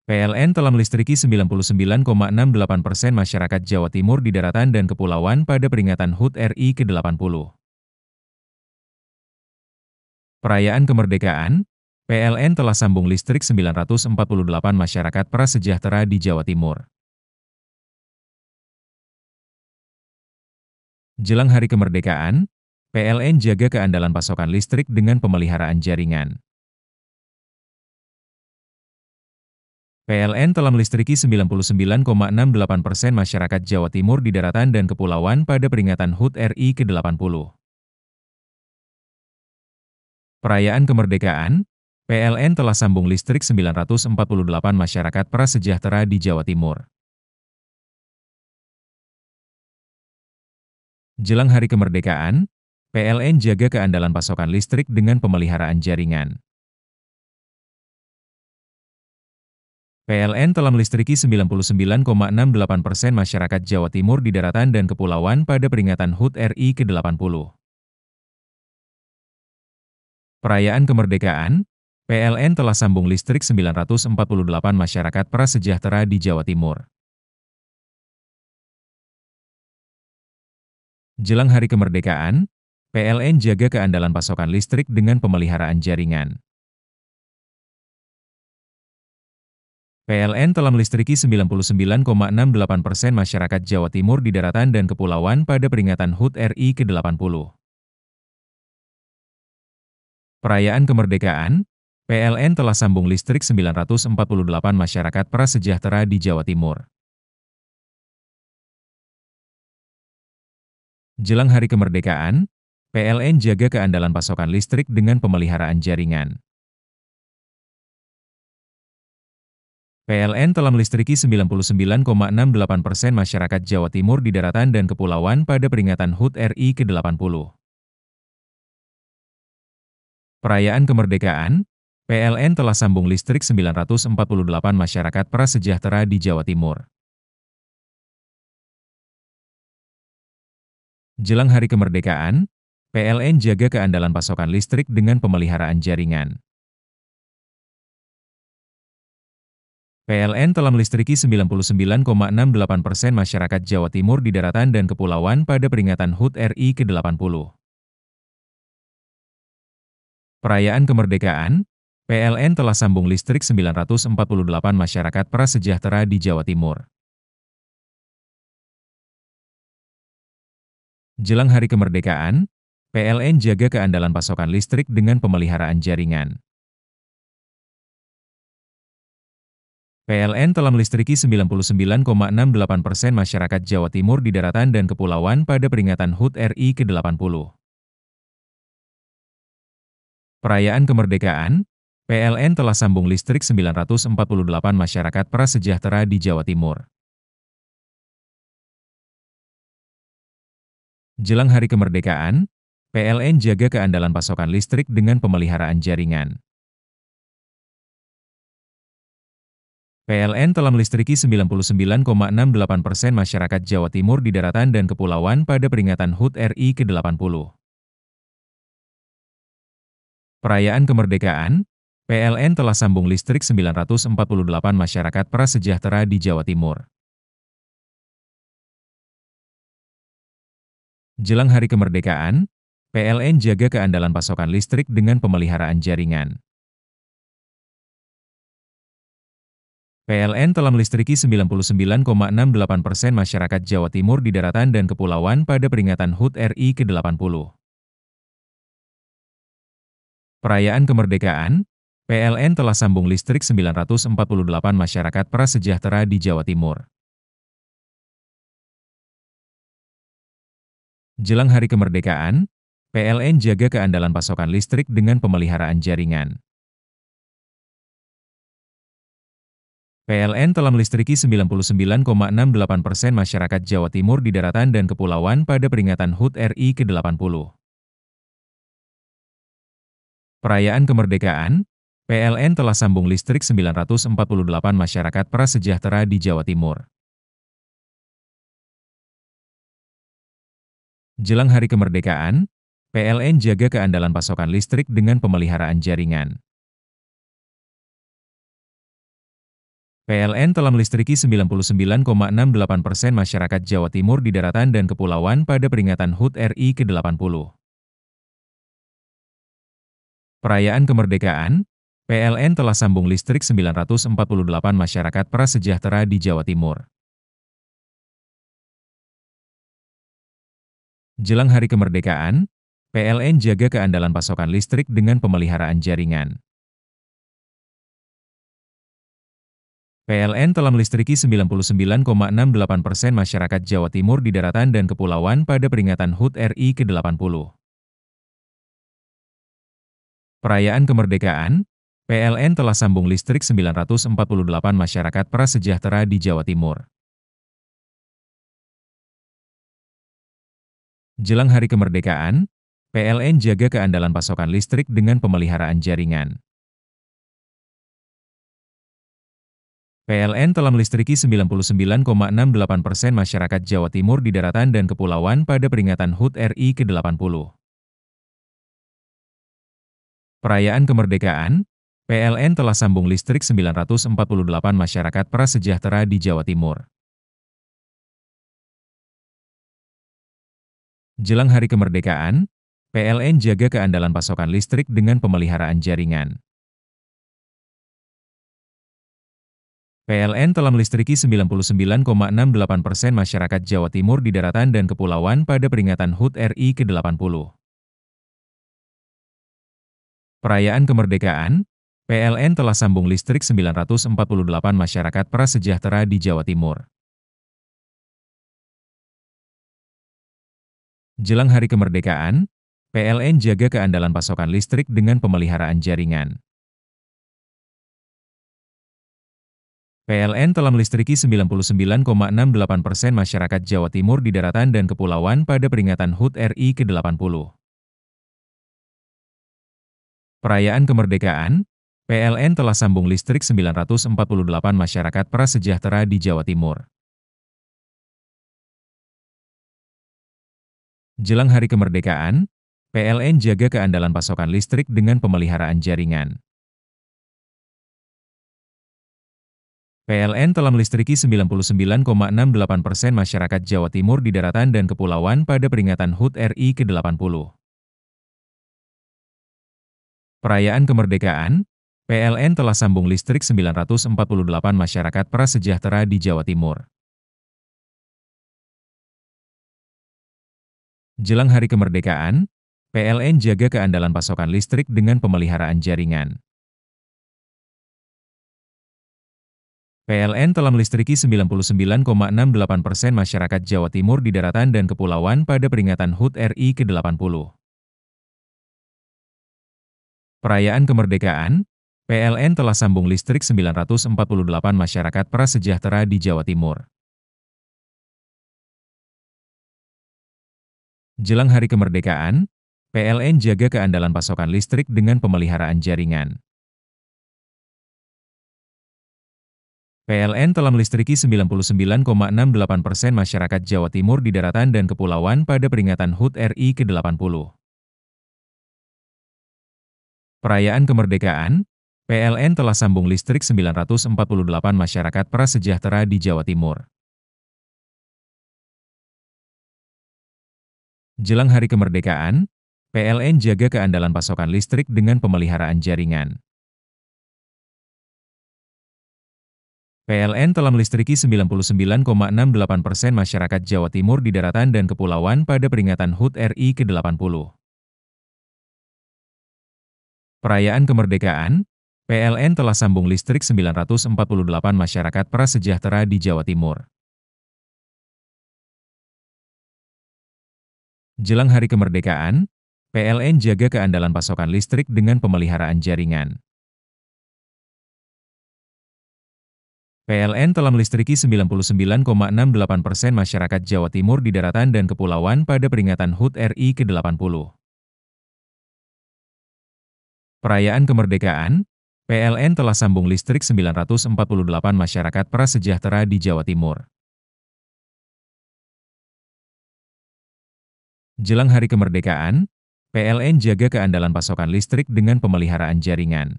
PLN telah melistriki 99,68% masyarakat Jawa Timur di daratan dan kepulauan pada peringatan HUT RI ke-80. Perayaan kemerdekaan, PLN telah sambung listrik 948 masyarakat prasejahtera di Jawa Timur. Jelang hari kemerdekaan, PLN jaga keandalan pasokan listrik dengan pemeliharaan jaringan. PLN telah melistriki 99,68% masyarakat Jawa Timur di daratan dan kepulauan pada peringatan HUT RI ke-80. Perayaan kemerdekaan, PLN telah sambung listrik 948 masyarakat prasejahtera di Jawa Timur. Jelang hari kemerdekaan, PLN jaga keandalan pasokan listrik dengan pemeliharaan jaringan. PLN telah melistriki 99,68% masyarakat Jawa Timur di daratan dan kepulauan pada peringatan HUT RI ke-80. Perayaan kemerdekaan, PLN telah sambung listrik 948 masyarakat prasejahtera di Jawa Timur. Jelang hari kemerdekaan, PLN jaga keandalan pasokan listrik dengan pemeliharaan jaringan. PLN telah melistriki 99,68% masyarakat Jawa Timur di daratan dan kepulauan pada peringatan HUT RI ke-80. Perayaan kemerdekaan, PLN telah sambung listrik 948 masyarakat prasejahtera di Jawa Timur. Jelang hari kemerdekaan, PLN jaga keandalan pasokan listrik dengan pemeliharaan jaringan. PLN telah melistriki 99,68% masyarakat Jawa Timur di daratan dan kepulauan pada peringatan HUT RI ke-80. Perayaan kemerdekaan, PLN telah sambung listrik 948 masyarakat prasejahtera di Jawa Timur. Jelang hari kemerdekaan, PLN jaga keandalan pasokan listrik dengan pemeliharaan jaringan. PLN telah melistriki 99,68% masyarakat Jawa Timur di daratan dan kepulauan pada peringatan HUT RI ke-80. Perayaan kemerdekaan, PLN telah sambung listrik 948 masyarakat prasejahtera di Jawa Timur. Jelang hari kemerdekaan, PLN jaga keandalan pasokan listrik dengan pemeliharaan jaringan. PLN telah melistriki 99,68% masyarakat Jawa Timur di daratan dan kepulauan pada peringatan HUT RI ke-80. Perayaan kemerdekaan, PLN telah sambung listrik 948 masyarakat prasejahtera di Jawa Timur. Jelang hari kemerdekaan, PLN jaga keandalan pasokan listrik dengan pemeliharaan jaringan. PLN telah melistriki 99,68% masyarakat Jawa Timur di daratan dan kepulauan pada peringatan HUT RI ke-80. Perayaan kemerdekaan, PLN telah sambung listrik 948 masyarakat prasejahtera di Jawa Timur. Jelang hari kemerdekaan, PLN jaga keandalan pasokan listrik dengan pemeliharaan jaringan. PLN telah melistriki 99,68% masyarakat Jawa Timur di daratan dan kepulauan pada peringatan HUT RI ke-80. Perayaan kemerdekaan, PLN telah sambung listrik 948 masyarakat prasejahtera di Jawa Timur. Jelang hari kemerdekaan, PLN jaga keandalan pasokan listrik dengan pemeliharaan jaringan. PLN telah melistriki 99,68% masyarakat Jawa Timur di daratan dan kepulauan pada peringatan HUT RI ke-80. Perayaan kemerdekaan, PLN telah sambung listrik 948 masyarakat prasejahtera di Jawa Timur. Jelang hari kemerdekaan, PLN jaga keandalan pasokan listrik dengan pemeliharaan jaringan. PLN telah melistriki 99,68% masyarakat Jawa Timur di daratan dan kepulauan pada peringatan HUT RI ke-80. Perayaan kemerdekaan, PLN telah sambung listrik 948 masyarakat prasejahtera di Jawa Timur. Jelang hari kemerdekaan, PLN jaga keandalan pasokan listrik dengan pemeliharaan jaringan. PLN telah melistriki 99,68% masyarakat Jawa Timur di daratan dan kepulauan pada peringatan HUT RI ke-80. Perayaan kemerdekaan, PLN telah sambung listrik 948 masyarakat prasejahtera di Jawa Timur. Jelang hari kemerdekaan, PLN jaga keandalan pasokan listrik dengan pemeliharaan jaringan. PLN telah melistriki 99,68% masyarakat Jawa Timur di daratan dan kepulauan pada peringatan HUT RI ke-80. Perayaan kemerdekaan, PLN telah sambung listrik 948 masyarakat prasejahtera di Jawa Timur. Jelang hari kemerdekaan, PLN jaga keandalan pasokan listrik dengan pemeliharaan jaringan. PLN telah melistriki 99,68% masyarakat Jawa Timur di daratan dan kepulauan pada peringatan HUT RI ke-80. Perayaan kemerdekaan, PLN telah sambung listrik 948 masyarakat prasejahtera di Jawa Timur. Jelang hari kemerdekaan, PLN jaga keandalan pasokan listrik dengan pemeliharaan jaringan. PLN telah melistriki 99,68% masyarakat Jawa Timur di daratan dan kepulauan pada peringatan HUT RI ke-80. Perayaan kemerdekaan, PLN telah sambung listrik 948 masyarakat prasejahtera di Jawa Timur. Jelang hari kemerdekaan, PLN jaga keandalan pasokan listrik dengan pemeliharaan jaringan. PLN telah melistriki 99,68% masyarakat Jawa Timur di daratan dan kepulauan pada peringatan HUT RI ke-80. Perayaan kemerdekaan, PLN telah sambung listrik 948 masyarakat prasejahtera di Jawa Timur. Jelang hari kemerdekaan, PLN jaga keandalan pasokan listrik dengan pemeliharaan jaringan. PLN telah melistriki 99,68% masyarakat Jawa Timur di daratan dan kepulauan pada peringatan HUT RI ke-80. Perayaan kemerdekaan, PLN telah sambung listrik 948 masyarakat prasejahtera di Jawa Timur. Jelang hari kemerdekaan, PLN jaga keandalan pasokan listrik dengan pemeliharaan jaringan. PLN telah melistriki 99,68% masyarakat Jawa Timur di daratan dan kepulauan pada peringatan HUT RI ke-80. Perayaan kemerdekaan, PLN telah sambung listrik 948 masyarakat prasejahtera di Jawa Timur. Jelang hari kemerdekaan, PLN jaga keandalan pasokan listrik dengan pemeliharaan jaringan. PLN telah melistriki 99,68% masyarakat Jawa Timur di daratan dan kepulauan pada peringatan HUT RI ke-80. Perayaan kemerdekaan, PLN telah sambung listrik 948 masyarakat prasejahtera di Jawa Timur. Jelang hari kemerdekaan, PLN jaga keandalan pasokan listrik dengan pemeliharaan jaringan. PLN telah melistriki 99,68% masyarakat Jawa Timur di daratan dan kepulauan pada peringatan HUT RI ke-80. Perayaan kemerdekaan, PLN telah sambung listrik 948 masyarakat prasejahtera di Jawa Timur. Jelang hari kemerdekaan, PLN jaga keandalan pasokan listrik dengan pemeliharaan jaringan.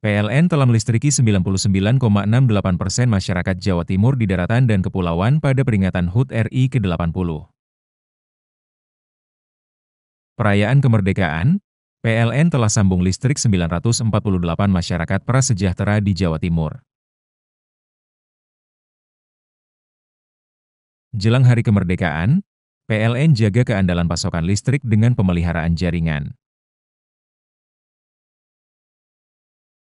PLN telah melistriki 99,68% masyarakat Jawa Timur di daratan dan kepulauan pada peringatan HUT RI ke-80. Perayaan kemerdekaan, PLN telah sambung listrik 948 masyarakat prasejahtera di Jawa Timur. Jelang hari kemerdekaan, PLN jaga keandalan pasokan listrik dengan pemeliharaan jaringan.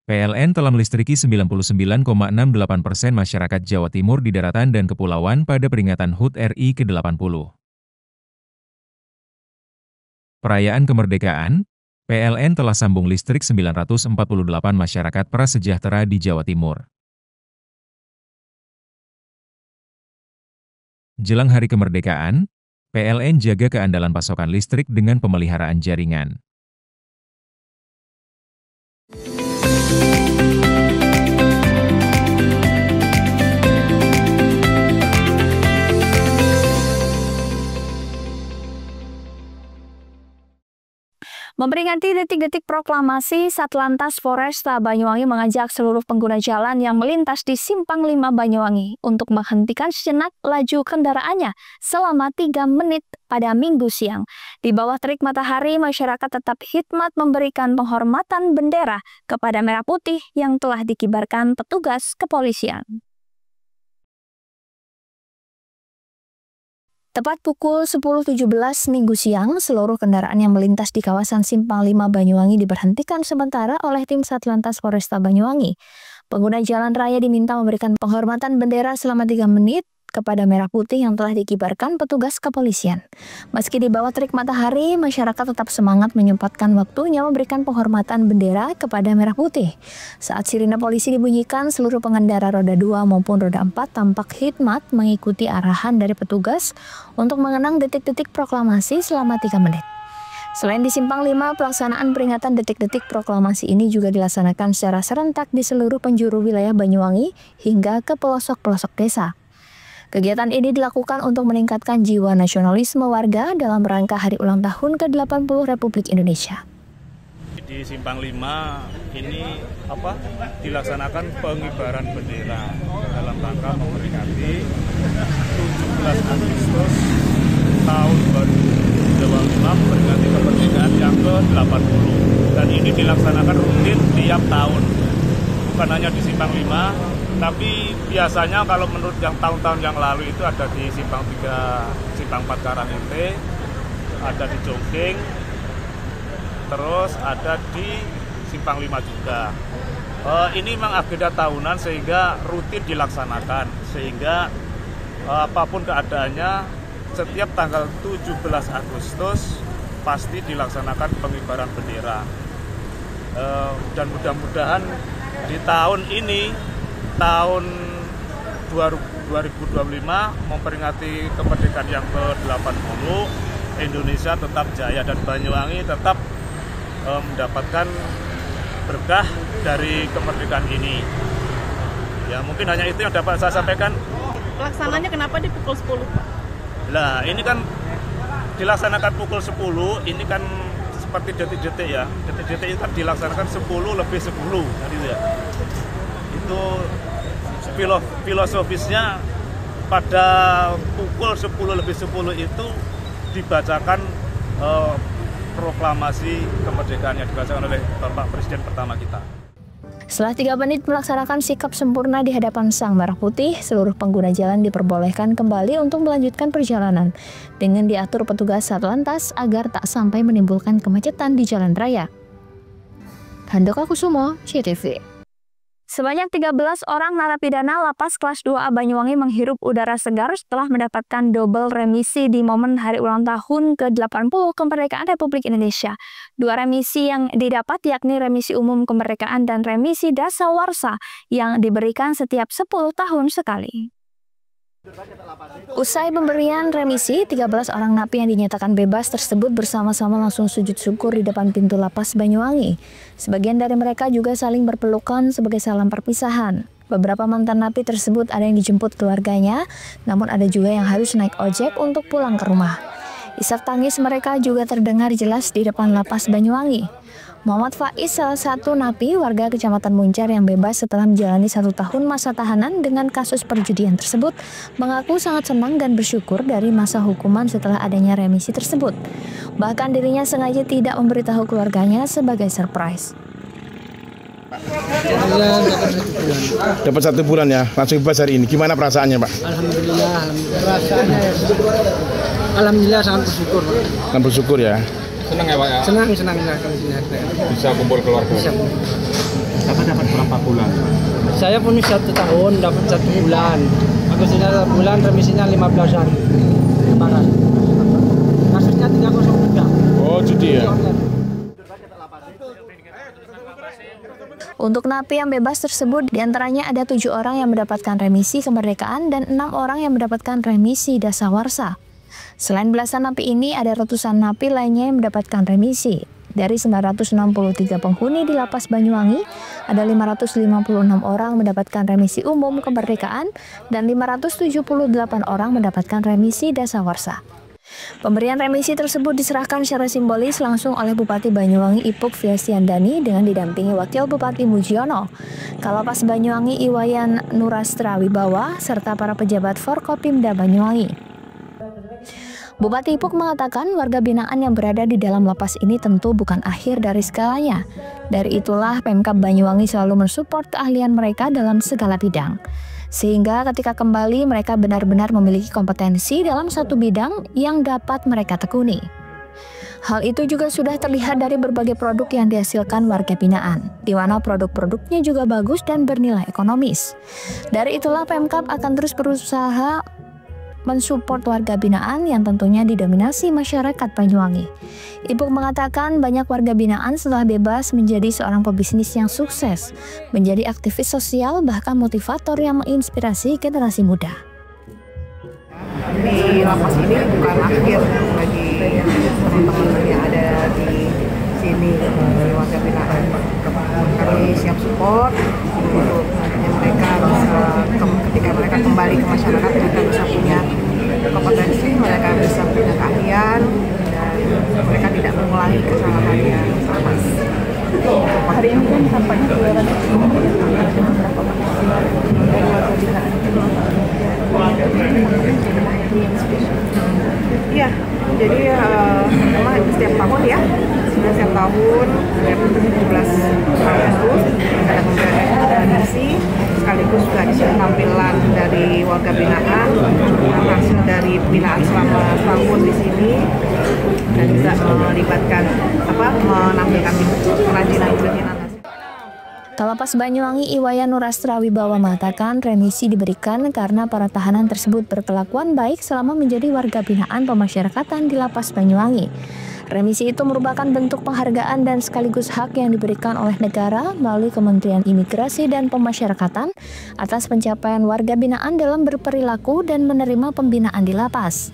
PLN telah melistriki 99,68% masyarakat Jawa Timur di daratan dan kepulauan pada peringatan HUT RI ke-80. Perayaan kemerdekaan, PLN telah sambung listrik 948 masyarakat prasejahtera di Jawa Timur. Jelang hari kemerdekaan, PLN jaga keandalan pasokan listrik dengan pemeliharaan jaringan. Memperingati detik-detik proklamasi, Satlantas Foresta Banyuwangi mengajak seluruh pengguna jalan yang melintas di Simpang 5 Banyuwangi untuk menghentikan sejenak laju kendaraannya selama 3 menit pada Minggu siang. Di bawah terik matahari, masyarakat tetap khidmat memberikan penghormatan bendera kepada merah putih yang telah dikibarkan petugas kepolisian. Tepat pukul 10.17 Minggu siang, seluruh kendaraan yang melintas di kawasan Simpang 5 Banyuwangi diberhentikan sementara oleh tim Satlantas Foresta Banyuwangi. Pengguna jalan raya diminta memberikan penghormatan bendera selama 3 menit kepada merah putih yang telah dikibarkan petugas kepolisian. Meski di bawah terik matahari, masyarakat tetap semangat menyempatkan waktunya memberikan penghormatan bendera kepada merah putih. Saat sirine polisi dibunyikan, seluruh pengendara roda 2 maupun roda 4 tampak khidmat mengikuti arahan dari petugas untuk mengenang detik-detik proklamasi selama 3 menit. Selain di Simpang 5, pelaksanaan peringatan detik-detik proklamasi ini juga dilaksanakan secara serentak di seluruh penjuru wilayah Banyuwangi hingga ke pelosok-pelosok desa. Kegiatan ini dilakukan untuk meningkatkan jiwa nasionalisme warga dalam rangka hari ulang tahun ke-80 Republik Indonesia. Di Simpang 5 ini dilaksanakan pengibaran bendera dalam rangka memperingati 17 Agustus tahun 2025 memperingati kemerdekaan yang ke-80. Dan ini dilaksanakan rutin tiap tahun. Bukan hanya di Simpang 5, tapi biasanya kalau menurut yang tahun-tahun yang lalu itu ada di Simpang 3, Simpang 4 Karangente, ada di Jongking, terus ada di Simpang 5 juga. Ini memang agenda tahunan sehingga rutin dilaksanakan, sehingga apapun keadaannya setiap tanggal 17 Agustus pasti dilaksanakan pengibaran bendera. Dan mudah-mudahan di tahun ini, tahun 2025 memperingati kemerdekaan yang ke-80, Indonesia tetap jaya dan Banyuwangi tetap mendapatkan berkah dari kemerdekaan ini. Ya, mungkin hanya itu yang dapat saya sampaikan. Pelaksananya kenapa di pukul 10, Pak? Nah, ini kan dilaksanakan pukul 10, ini kan seperti detik-detik ya. Detik-detik itu kan dilaksanakan 10 lebih 10 gitu ya. Itu filosofisnya pada pukul 10 lebih 10 itu dibacakan proklamasi kemerdekaan yang dibacakan oleh Bapak Presiden pertama kita. Setelah 3 menit melaksanakan sikap sempurna di hadapan Sang Merah Putih, seluruh pengguna jalan diperbolehkan kembali untuk melanjutkan perjalanan dengan diatur petugas Satlantas agar tak sampai menimbulkan kemacetan di jalan raya. Handoko Kusumo, CTV. Sebanyak 13 orang narapidana Lapas Kelas 2A Banyuwangi menghirup udara segar setelah mendapatkan double remisi di momen hari ulang tahun ke-80 kemerdekaan Republik Indonesia. 2 remisi yang didapat yakni remisi umum kemerdekaan dan remisi dasawarsa yang diberikan setiap 10 tahun sekali. Usai pemberian remisi, 13 orang napi yang dinyatakan bebas tersebut bersama-sama langsung sujud syukur di depan pintu lapas Banyuwangi. Sebagian dari mereka juga saling berpelukan sebagai salam perpisahan. Beberapa mantan napi tersebut ada yang dijemput keluarganya, namun ada juga yang harus naik ojek untuk pulang ke rumah. Isak tangis mereka juga terdengar jelas di depan lapas Banyuwangi. Muhammad Faiz, salah satu napi warga Kecamatan Muncar yang bebas setelah menjalani 1 tahun masa tahanan dengan kasus perjudian tersebut, mengaku sangat senang dan bersyukur dari masa hukuman setelah adanya remisi tersebut. Bahkan dirinya sengaja tidak memberitahu keluarganya sebagai surprise. Dapat 1 bulan ya, langsung bebas hari ini. Gimana perasaannya, Pak? Alhamdulillah, perasaannya alhamdulillah sangat bersyukur, Pak. Sangat bersyukur ya. Senang ya, Pak ya? Senang Bisa kumpul keluarga. Bisa. Dapat berapa bulan? Saya pun 1 tahun, dapat 1 bulan. Aku sudah 1 bulan, remisinya 15 hari. Kemarin. Kasusnya 303. Oh, judi ya. Untuk napi yang bebas tersebut, diantaranya ada 7 orang yang mendapatkan remisi kemerdekaan dan 6 orang yang mendapatkan remisi dasawarsa. Selain belasan napi ini, ada ratusan napi lainnya yang mendapatkan remisi. Dari 963 penghuni di Lapas Banyuwangi, ada 556 orang mendapatkan remisi umum kemerdekaan dan 578 orang mendapatkan remisi dasawarsa. Pemberian remisi tersebut diserahkan secara simbolis langsung oleh Bupati Banyuwangi Ipuk Fiasyandani dengan didampingi Wakil Bupati Mujiono, Kalapas Banyuwangi Iwayan Nurastra Wibawa, serta para pejabat Forkopimda Banyuwangi. Bupati Ipuk mengatakan warga binaan yang berada di dalam lapas ini tentu bukan akhir dari segalanya. Dari itulah Pemkab Banyuwangi selalu mensupport keahlian mereka dalam segala bidang. Sehingga ketika kembali mereka benar-benar memiliki kompetensi dalam satu bidang yang dapat mereka tekuni. Hal itu juga sudah terlihat dari berbagai produk yang dihasilkan warga binaan, di mana produk-produknya juga bagus dan bernilai ekonomis. Dari itulah Pemkab akan terus berusaha mensupport warga binaan yang tentunya didominasi masyarakat Banyuwangi. Ipuk mengatakan banyak warga binaan setelah bebas menjadi seorang pebisnis yang sukses, menjadi aktivis sosial, bahkan motivator yang menginspirasi generasi muda. Di lapas ini bukan akhir bagi teman-teman yang ada di sini, warga binaan. Kami siap support untuk mereka bisa ketika mereka kembali ke masyarakat, mereka bisa punya kompetensi, mereka bisa punya keahlian, dan mereka tidak mengulangi kesalahan yang sama. Hari ini kan tampaknya keluaran Iya, jadi memang setiap tahun ya, setiap tahun setiap 17 Agustus ada pemberian remisi, sekaligus juga di sini tampilan dari warga binaan, hasil dari binaan selama setahun di sini, dan juga melibatkan menampilkan kerajinan-kerajinan. Kalapas Banyuwangi Iwayan Nurastra Wibawa mengatakan remisi diberikan karena para tahanan tersebut berkelakuan baik selama menjadi warga binaan pemasyarakatan di Lapas Banyuwangi. Remisi itu merupakan bentuk penghargaan dan sekaligus hak yang diberikan oleh negara melalui Kementerian Imigrasi dan Pemasyarakatan atas pencapaian warga binaan dalam berperilaku dan menerima pembinaan di lapas.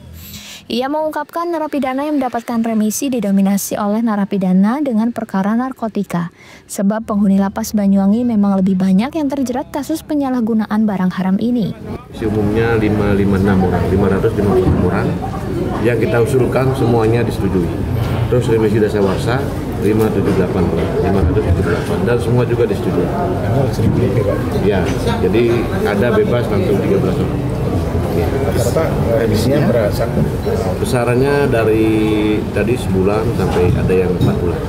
Ia mengungkapkan narapidana yang mendapatkan remisi didominasi oleh narapidana dengan perkara narkotika, sebab penghuni Lapas Banyuwangi memang lebih banyak yang terjerat kasus penyalahgunaan barang haram ini. Umumnya 556 orang, 556 orang yang kita usulkan semuanya disetujui. Terus remisi dasawarsa 578 orang, 578 dan semua juga disetujui. Ya, jadi ada bebas langsung 13 orang. Rata-rata remisinya berapa? Besarannya dari tadi sebulan sampai ada yang 4 bulan.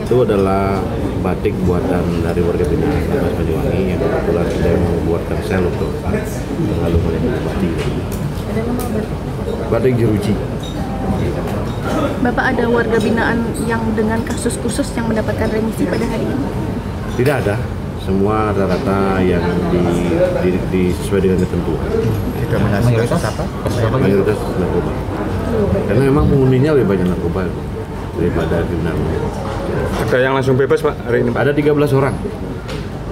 Itu adalah batik buatan dari warga binaan Lapas Banyuwangi yang kebetulan sudah membuatkan sel untuk lalu melindungi batik. Batik jeruji. Bapak ada warga binaan yang dengan kasus khusus yang mendapatkan remisi pada hari ini? Tidak ada, semua rata-rata yang sesuai dengan ketentuan. Mayoritas apa? Mayoritas narkoba. Karena memang penghuninya lebih banyak narkoba daripada kriminal. Ada yang langsung bebas, Pak, hari ini? Ada 13 orang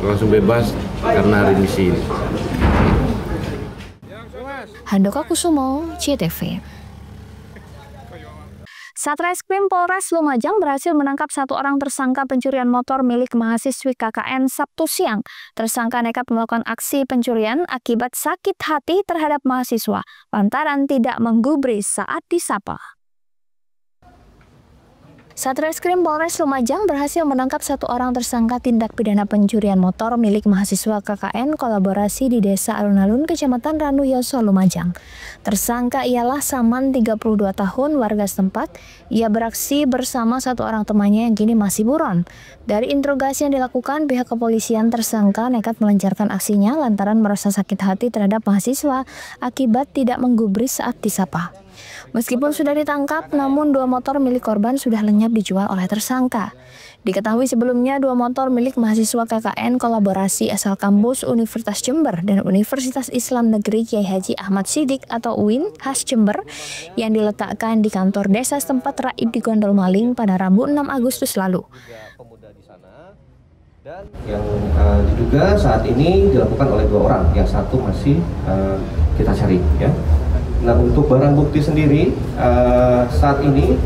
langsung bebas karena remisi ini. Handoko Kusumo, CTV. Satreskrim Polres Lumajang berhasil menangkap satu orang tersangka pencurian motor milik mahasiswi KKN Sabtu siang. Tersangka nekat melakukan aksi pencurian akibat sakit hati terhadap mahasiswa lantaran tidak menggubris saat disapa. Satreskrim Polres Lumajang berhasil menangkap satu orang tersangka tindak pidana pencurian motor milik mahasiswa KKN kolaborasi di Desa Alun-Alun, Kecamatan Ranuyoso, Lumajang. Tersangka ialah Saman, 32 tahun, warga setempat. Ia beraksi bersama satu orang temannya yang kini masih buron. Dari interogasi yang dilakukan, pihak kepolisian tersangka nekat melancarkan aksinya lantaran merasa sakit hati terhadap mahasiswa akibat tidak menggubris saat disapa. Meskipun sudah ditangkap, namun dua motor milik korban sudah lenyap dijual oleh tersangka. Diketahui sebelumnya dua motor milik mahasiswa KKN kolaborasi asal kampus Universitas Jember dan Universitas Islam Negeri Kiai Haji Ahmad Siddiq atau UIN khas Jember yang diletakkan di kantor desa setempat raib di Gondol Maling pada Rabu 6 Agustus lalu. Yang diduga saat ini dilakukan oleh dua orang, yang satu masih kita cari ya. Nah, untuk barang bukti sendiri saat ini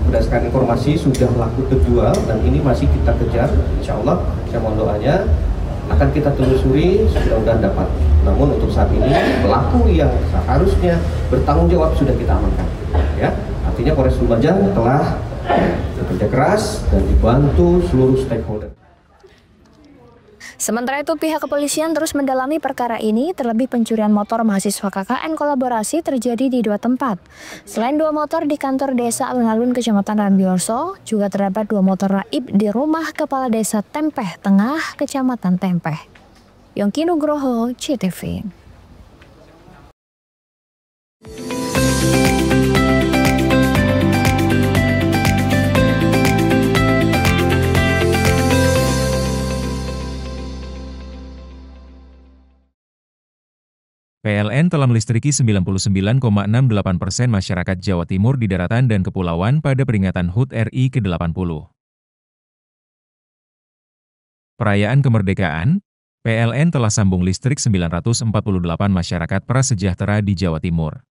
berdasarkan informasi sudah laku terjual dan ini masih kita kejar. Insya Allah, saya mohon doanya akan kita telusuri, mudah-mudahan dapat. Namun untuk saat ini pelaku yang seharusnya bertanggung jawab sudah kita amankan. Ya, artinya Polres Lumajang telah bekerja keras dan dibantu seluruh stakeholder. Sementara itu, pihak kepolisian terus mendalami perkara ini, terlebih pencurian motor mahasiswa KKN kolaborasi terjadi di dua tempat. Selain dua motor di kantor desa Alun-Alun Kecamatan Ranuyoso, juga terdapat dua motor raib di rumah kepala desa Tempeh Tengah, Kecamatan Tempeh. Yongki Nugroho, CTV. PLN telah melistriki 99,68% masyarakat Jawa Timur di daratan dan kepulauan pada peringatan HUT RI ke-80. Perayaan kemerdekaan, PLN telah sambung listrik 948 masyarakat prasejahtera di Jawa Timur.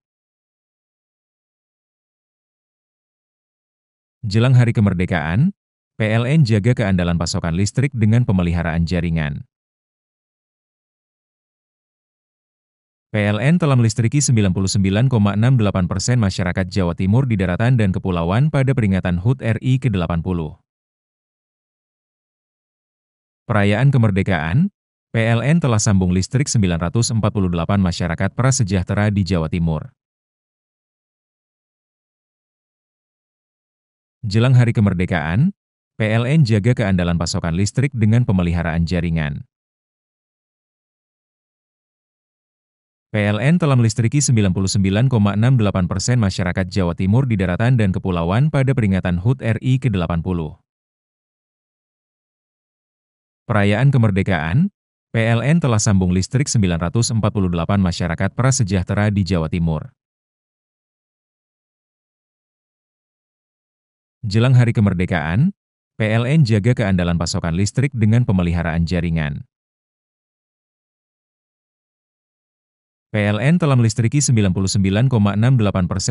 Jelang hari kemerdekaan, PLN jaga keandalan pasokan listrik dengan pemeliharaan jaringan. PLN telah melistriki 99,68% masyarakat Jawa Timur di daratan dan kepulauan pada peringatan HUT RI ke-80. Perayaan kemerdekaan, PLN telah sambung listrik 948 masyarakat prasejahtera di Jawa Timur. Jelang hari kemerdekaan, PLN jaga keandalan pasokan listrik dengan pemeliharaan jaringan. PLN telah melistriki 99,68% masyarakat Jawa Timur di daratan dan kepulauan pada peringatan HUT RI ke-80. Perayaan kemerdekaan, PLN telah sambung listrik 948 masyarakat prasejahtera di Jawa Timur. Jelang hari kemerdekaan, PLN jaga keandalan pasokan listrik dengan pemeliharaan jaringan. PLN telah melistriki 99,68%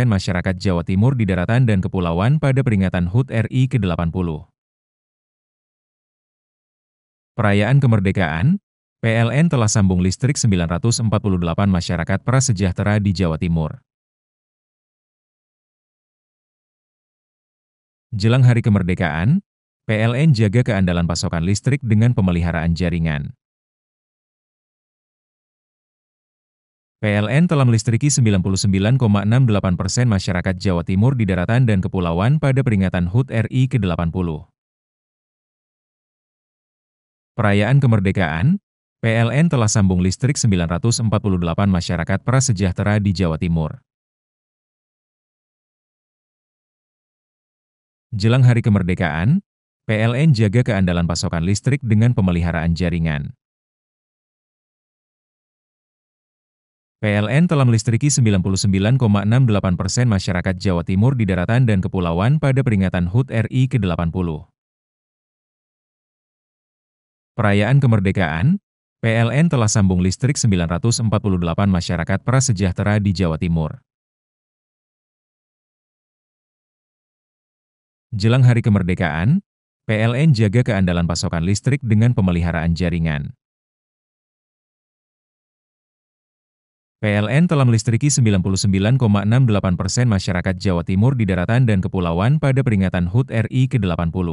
masyarakat Jawa Timur di daratan dan kepulauan pada peringatan HUT RI ke-80. Perayaan kemerdekaan, PLN telah sambung listrik 948 masyarakat prasejahtera di Jawa Timur. Jelang hari kemerdekaan, PLN jaga keandalan pasokan listrik dengan pemeliharaan jaringan. PLN telah melistriki 99,68% masyarakat Jawa Timur di daratan dan kepulauan pada peringatan HUT RI ke-80. Perayaan kemerdekaan, PLN telah sambung listrik 948 masyarakat prasejahtera di Jawa Timur. Jelang hari kemerdekaan, PLN jaga keandalan pasokan listrik dengan pemeliharaan jaringan. PLN telah melistriki 99,68% masyarakat Jawa Timur di daratan dan kepulauan pada peringatan HUT RI ke-80. Perayaan kemerdekaan, PLN telah sambung listrik 948 masyarakat prasejahtera di Jawa Timur. Jelang Hari Kemerdekaan, PLN jaga keandalan pasokan listrik dengan pemeliharaan jaringan. PLN telah melistriki 99,68% masyarakat Jawa Timur di daratan dan kepulauan pada peringatan HUT RI ke-80.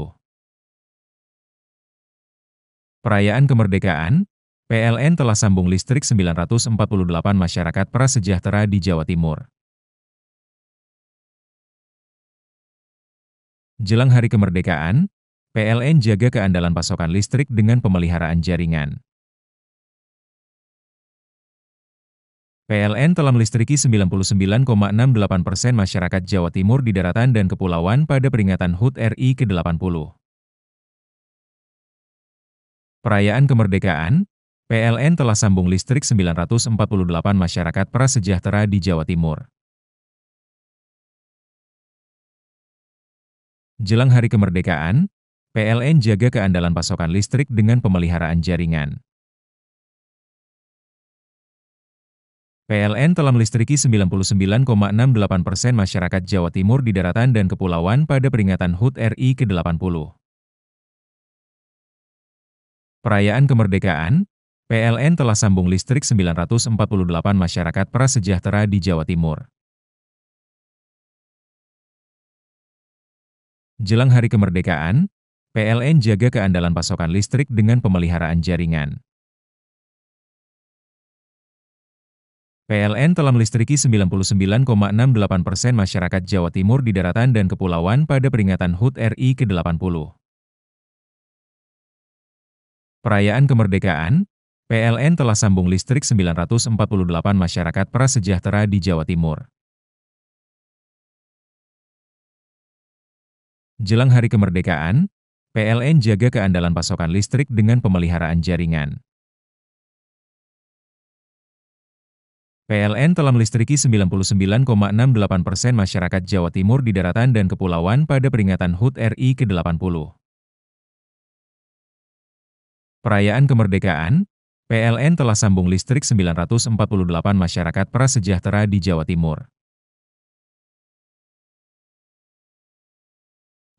Perayaan kemerdekaan, PLN telah sambung listrik 948 masyarakat prasejahtera di Jawa Timur. Jelang Hari Kemerdekaan, PLN jaga keandalan pasokan listrik dengan pemeliharaan jaringan. PLN telah melistriki 99,68% masyarakat Jawa Timur di daratan dan kepulauan pada peringatan HUT RI ke-80. Perayaan kemerdekaan, PLN telah sambung listrik 948 masyarakat prasejahtera di Jawa Timur. Jelang Hari Kemerdekaan, PLN jaga keandalan pasokan listrik dengan pemeliharaan jaringan. PLN telah melistriki 99,68% masyarakat Jawa Timur di daratan dan kepulauan pada peringatan HUT RI ke-80. Perayaan kemerdekaan, PLN telah sambung listrik 948 masyarakat prasejahtera di Jawa Timur. Jelang Hari Kemerdekaan, PLN jaga keandalan pasokan listrik dengan pemeliharaan jaringan. PLN telah melistriki 99,68% masyarakat Jawa Timur di daratan dan kepulauan pada peringatan HUT RI ke-80. Perayaan kemerdekaan, PLN telah sambung listrik 948 masyarakat prasejahtera di Jawa Timur. Jelang Hari Kemerdekaan, PLN jaga keandalan pasokan listrik dengan pemeliharaan jaringan. PLN telah melistriki 99,68% masyarakat Jawa Timur di daratan dan kepulauan pada peringatan HUT RI ke-80. Perayaan kemerdekaan, PLN telah sambung listrik 948 masyarakat prasejahtera di Jawa Timur.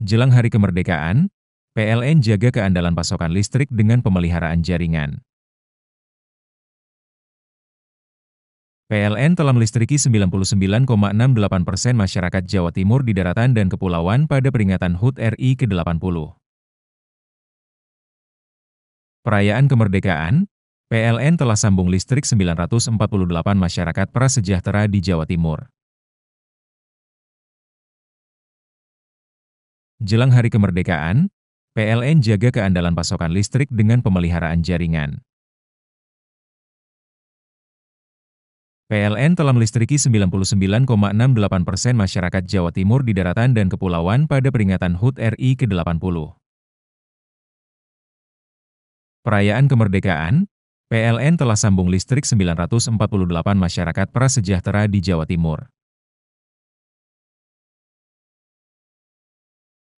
Jelang Hari Kemerdekaan, PLN jaga keandalan pasokan listrik dengan pemeliharaan jaringan. PLN telah melistriki 99,68% masyarakat Jawa Timur di daratan dan kepulauan pada peringatan HUT RI ke-80. Perayaan kemerdekaan, PLN telah sambung listrik 948 masyarakat prasejahtera di Jawa Timur. Jelang Hari Kemerdekaan, PLN jaga keandalan pasokan listrik dengan pemeliharaan jaringan. PLN telah melistriki 99,68% masyarakat Jawa Timur di daratan dan kepulauan pada peringatan HUT RI ke-80. Perayaan kemerdekaan, PLN telah sambung listrik 948 masyarakat prasejahtera di Jawa Timur.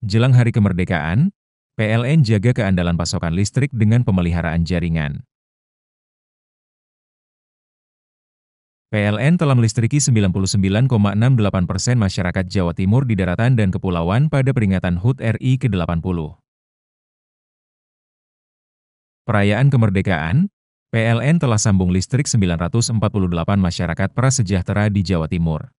Jelang Hari Kemerdekaan, PLN jaga keandalan pasokan listrik dengan pemeliharaan jaringan. PLN telah melistriki 99,68% masyarakat Jawa Timur di daratan dan kepulauan pada peringatan HUT RI ke-80. Perayaan kemerdekaan, PLN telah sambung listrik 948 masyarakat prasejahtera di Jawa Timur.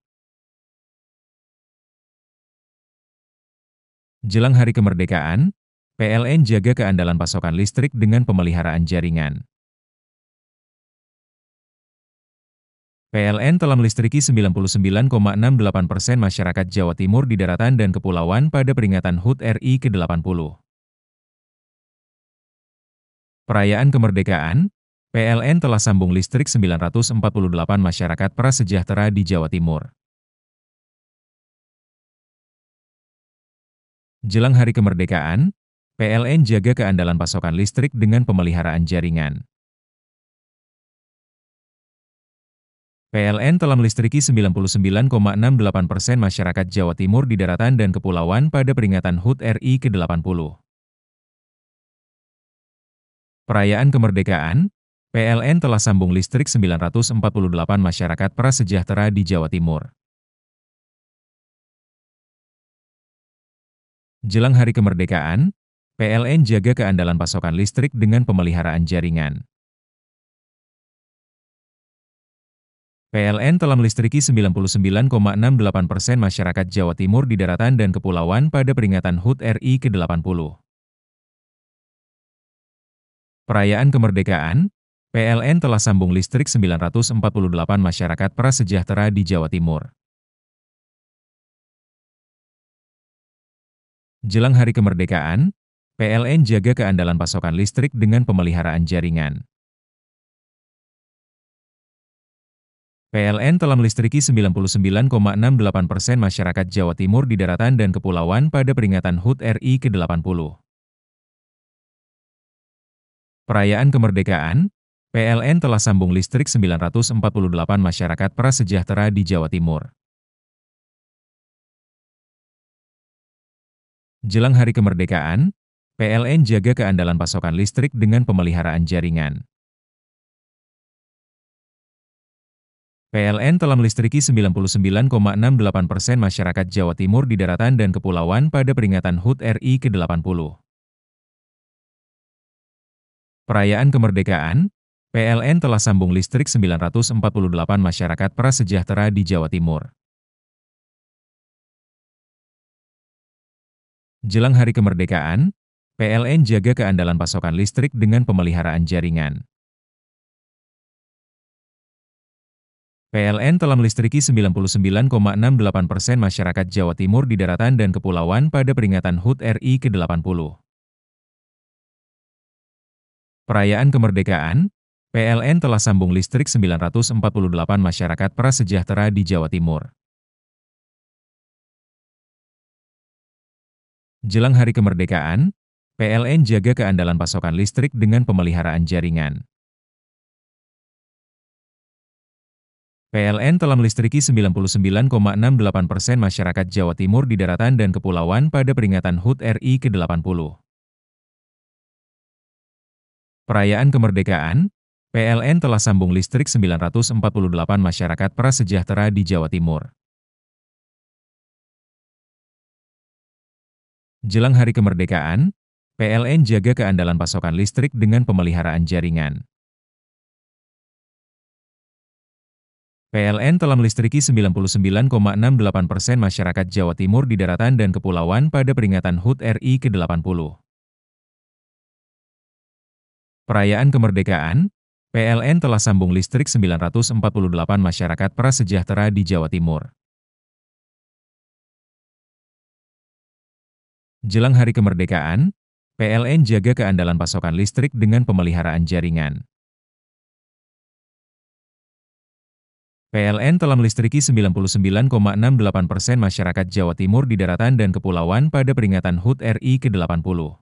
Jelang Hari Kemerdekaan, PLN jaga keandalan pasokan listrik dengan pemeliharaan jaringan. PLN telah melistriki 99,68% masyarakat Jawa Timur di daratan dan kepulauan pada peringatan HUT RI ke-80. Perayaan kemerdekaan, PLN telah sambung listrik 948 masyarakat prasejahtera di Jawa Timur. Jelang Hari Kemerdekaan, PLN jaga keandalan pasokan listrik dengan pemeliharaan jaringan. PLN telah melistriki 99,68% masyarakat Jawa Timur di daratan dan kepulauan pada peringatan HUT RI ke-80. Perayaan kemerdekaan, PLN telah sambung listrik 948 masyarakat prasejahtera di Jawa Timur. Jelang Hari Kemerdekaan, PLN jaga keandalan pasokan listrik dengan pemeliharaan jaringan. PLN telah melistriki 99,68% masyarakat Jawa Timur di daratan dan kepulauan pada peringatan HUT RI ke-80. Perayaan kemerdekaan, PLN telah sambung listrik 948 masyarakat prasejahtera di Jawa Timur. Jelang Hari Kemerdekaan, PLN jaga keandalan pasokan listrik dengan pemeliharaan jaringan. PLN telah melistriki 99,68% masyarakat Jawa Timur di daratan dan kepulauan pada peringatan HUT RI ke-80. Perayaan kemerdekaan, PLN telah sambung listrik 948 masyarakat prasejahtera di Jawa Timur. Jelang Hari Kemerdekaan, PLN jaga keandalan pasokan listrik dengan pemeliharaan jaringan. PLN telah melistriki 99,68% masyarakat Jawa Timur di daratan dan kepulauan pada peringatan HUT RI ke-80. Perayaan kemerdekaan, PLN telah sambung listrik 948 masyarakat prasejahtera di Jawa Timur. Jelang Hari Kemerdekaan, PLN jaga keandalan pasokan listrik dengan pemeliharaan jaringan. PLN telah melistriki 99,68% masyarakat Jawa Timur di daratan dan kepulauan pada peringatan HUT RI ke-80. Perayaan kemerdekaan, PLN telah sambung listrik 948 masyarakat prasejahtera di Jawa Timur. Jelang Hari Kemerdekaan, PLN jaga keandalan pasokan listrik dengan pemeliharaan jaringan. PLN telah melistriki 99,68% masyarakat Jawa Timur di daratan dan kepulauan pada peringatan HUT RI ke-80. Perayaan kemerdekaan, PLN telah sambung listrik 948 masyarakat prasejahtera di Jawa Timur. Jelang Hari Kemerdekaan, PLN jaga keandalan pasokan listrik dengan pemeliharaan jaringan. PLN telah melistriki 99,68% masyarakat Jawa Timur di daratan dan kepulauan pada peringatan HUT RI ke-80. Perayaan kemerdekaan, PLN telah sambung listrik 948 masyarakat prasejahtera di Jawa Timur. Jelang Hari Kemerdekaan, PLN jaga keandalan pasokan listrik dengan pemeliharaan jaringan. PLN telah melistriki 99,68% masyarakat Jawa Timur di daratan dan kepulauan pada peringatan HUT RI ke-80.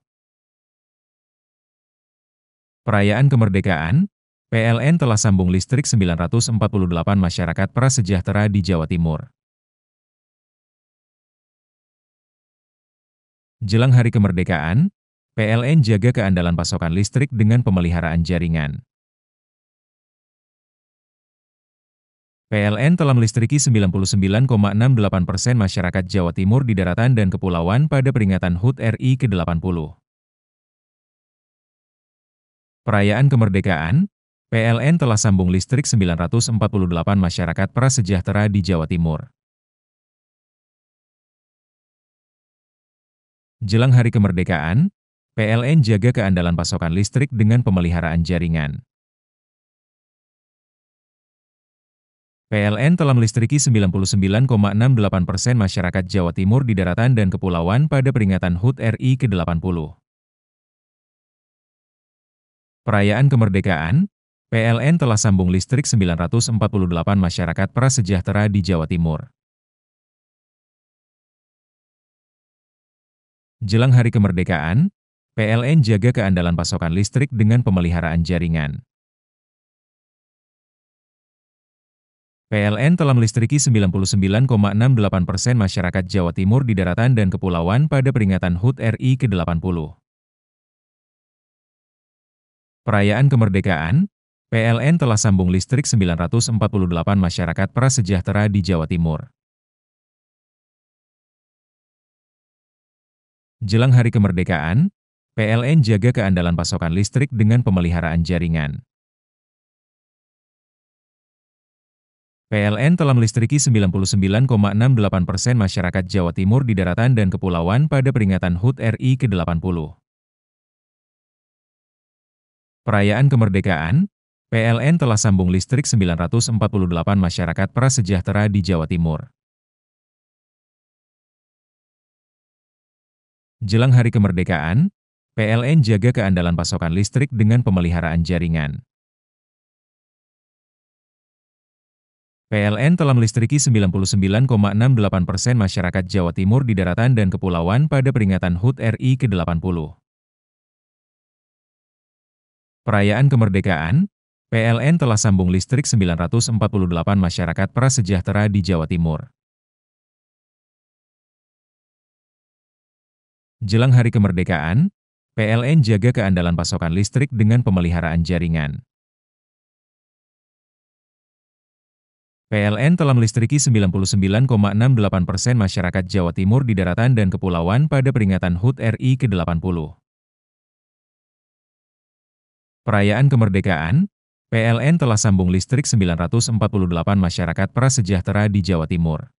Perayaan kemerdekaan, PLN telah sambung listrik 948 masyarakat prasejahtera di Jawa Timur. Jelang Hari Kemerdekaan, PLN jaga keandalan pasokan listrik dengan pemeliharaan jaringan. PLN telah melistriki 99,68% masyarakat Jawa Timur di daratan dan kepulauan pada peringatan HUT RI ke-80. Perayaan kemerdekaan, PLN telah sambung listrik 948 masyarakat prasejahtera di Jawa Timur. Jelang Hari Kemerdekaan, PLN jaga keandalan pasokan listrik dengan pemeliharaan jaringan. PLN telah melistriki 99,68% masyarakat Jawa Timur di daratan dan kepulauan pada peringatan HUT RI ke-80. Perayaan kemerdekaan, PLN telah sambung listrik 948 masyarakat prasejahtera di Jawa Timur. Jelang Hari Kemerdekaan, PLN jaga keandalan pasokan listrik dengan pemeliharaan jaringan. PLN telah melistriki 99,68% masyarakat Jawa Timur di daratan dan kepulauan pada peringatan HUT RI ke-80. Perayaan kemerdekaan, PLN telah sambung listrik 948 masyarakat prasejahtera di Jawa Timur. Jelang Hari Kemerdekaan, PLN jaga keandalan pasokan listrik dengan pemeliharaan jaringan. PLN telah melistriki 99,68% masyarakat Jawa Timur di daratan dan kepulauan pada peringatan HUT RI ke-80. Perayaan kemerdekaan, PLN telah sambung listrik 948 masyarakat prasejahtera di Jawa Timur. Jelang Hari Kemerdekaan, PLN jaga keandalan pasokan listrik dengan pemeliharaan jaringan. PLN telah melistriki 99,68% masyarakat Jawa Timur di daratan dan kepulauan pada peringatan HUT RI ke-80. Perayaan kemerdekaan, PLN telah sambung listrik 948 masyarakat prasejahtera di Jawa Timur. Jelang Hari Kemerdekaan, PLN jaga keandalan pasokan listrik dengan pemeliharaan jaringan. PLN telah melistriki 99,68% masyarakat Jawa Timur di daratan dan kepulauan pada peringatan HUT RI ke-80. Perayaan kemerdekaan, PLN telah sambung listrik 948 masyarakat prasejahtera di Jawa Timur.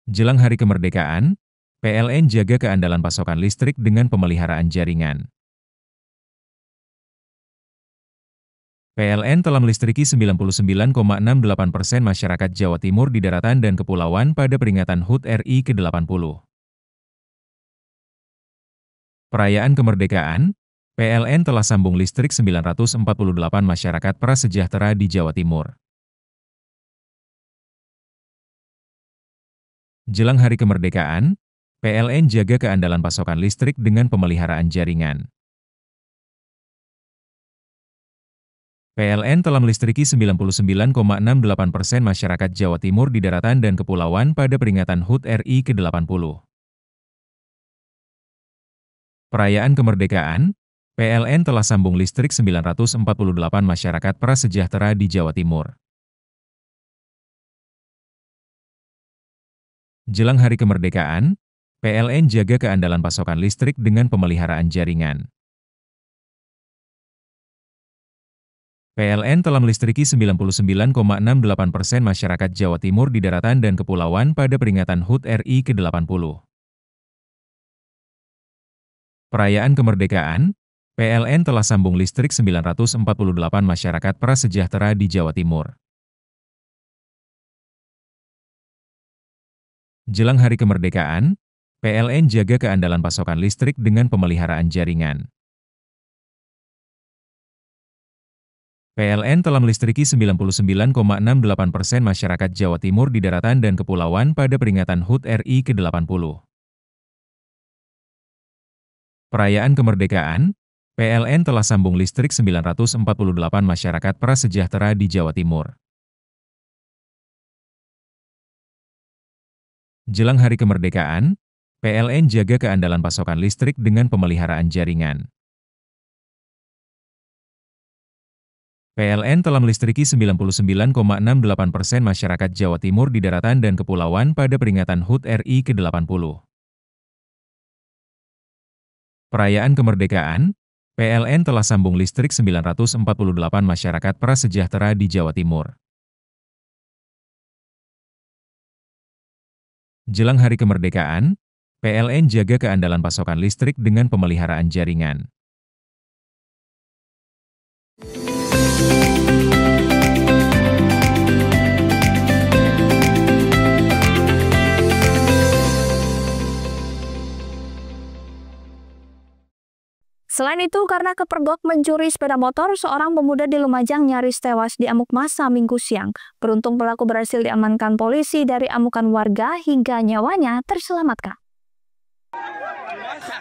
Jelang Hari Kemerdekaan, PLN jaga keandalan pasokan listrik dengan pemeliharaan jaringan. PLN telah melistriki 99,68% masyarakat Jawa Timur di daratan dan kepulauan pada peringatan HUT RI ke-80. Perayaan kemerdekaan, PLN telah sambung listrik 948 masyarakat prasejahtera di Jawa Timur. Jelang Hari Kemerdekaan, PLN jaga keandalan pasokan listrik dengan pemeliharaan jaringan. PLN telah melistriki 99,68% masyarakat Jawa Timur di daratan dan kepulauan pada peringatan HUT RI ke-80. Perayaan kemerdekaan, PLN telah sambung listrik 948 masyarakat prasejahtera di Jawa Timur. Jelang Hari Kemerdekaan, PLN jaga keandalan pasokan listrik dengan pemeliharaan jaringan. PLN telah melistriki 99,68% masyarakat Jawa Timur di daratan dan kepulauan pada peringatan HUT RI ke-80. Perayaan kemerdekaan, PLN telah sambung listrik 948 masyarakat prasejahtera di Jawa Timur. Jelang Hari Kemerdekaan, PLN jaga keandalan pasokan listrik dengan pemeliharaan jaringan. PLN telah melistriki 99,68% masyarakat Jawa Timur di daratan dan kepulauan pada peringatan HUT RI ke-80. Perayaan kemerdekaan, PLN telah sambung listrik 948 masyarakat prasejahtera di Jawa Timur. Jelang Hari Kemerdekaan, PLN jaga keandalan pasokan listrik dengan pemeliharaan jaringan. PLN telah melistriki 99,68% masyarakat Jawa Timur di daratan dan kepulauan pada peringatan HUT RI ke-80. Perayaan kemerdekaan, PLN telah sambung listrik 948 masyarakat prasejahtera di Jawa Timur. Jelang Hari Kemerdekaan, PLN jaga keandalan pasokan listrik dengan pemeliharaan jaringan. Selain itu, karena kepergok mencuri sepeda motor, seorang pemuda di Lumajang nyaris tewas diamuk massa Minggu siang. Beruntung pelaku berhasil diamankan polisi dari amukan warga hingga nyawanya terselamatkan.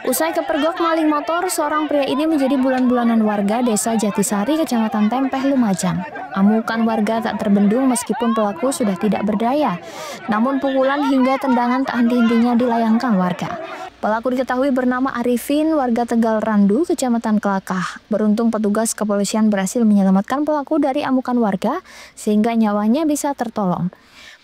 Usai kepergok maling motor, seorang pria ini menjadi bulan-bulanan warga Desa Jatisari, Kecamatan Tempeh, Lumajang. Amukan warga tak terbendung meskipun pelaku sudah tidak berdaya. Namun pukulan hingga tendangan tak henti-hentinya dilayangkan warga. Pelaku diketahui bernama Arifin, warga Tegal Randu, Kecamatan Kelakah. Beruntung petugas kepolisian berhasil menyelamatkan pelaku dari amukan warga sehingga nyawanya bisa tertolong.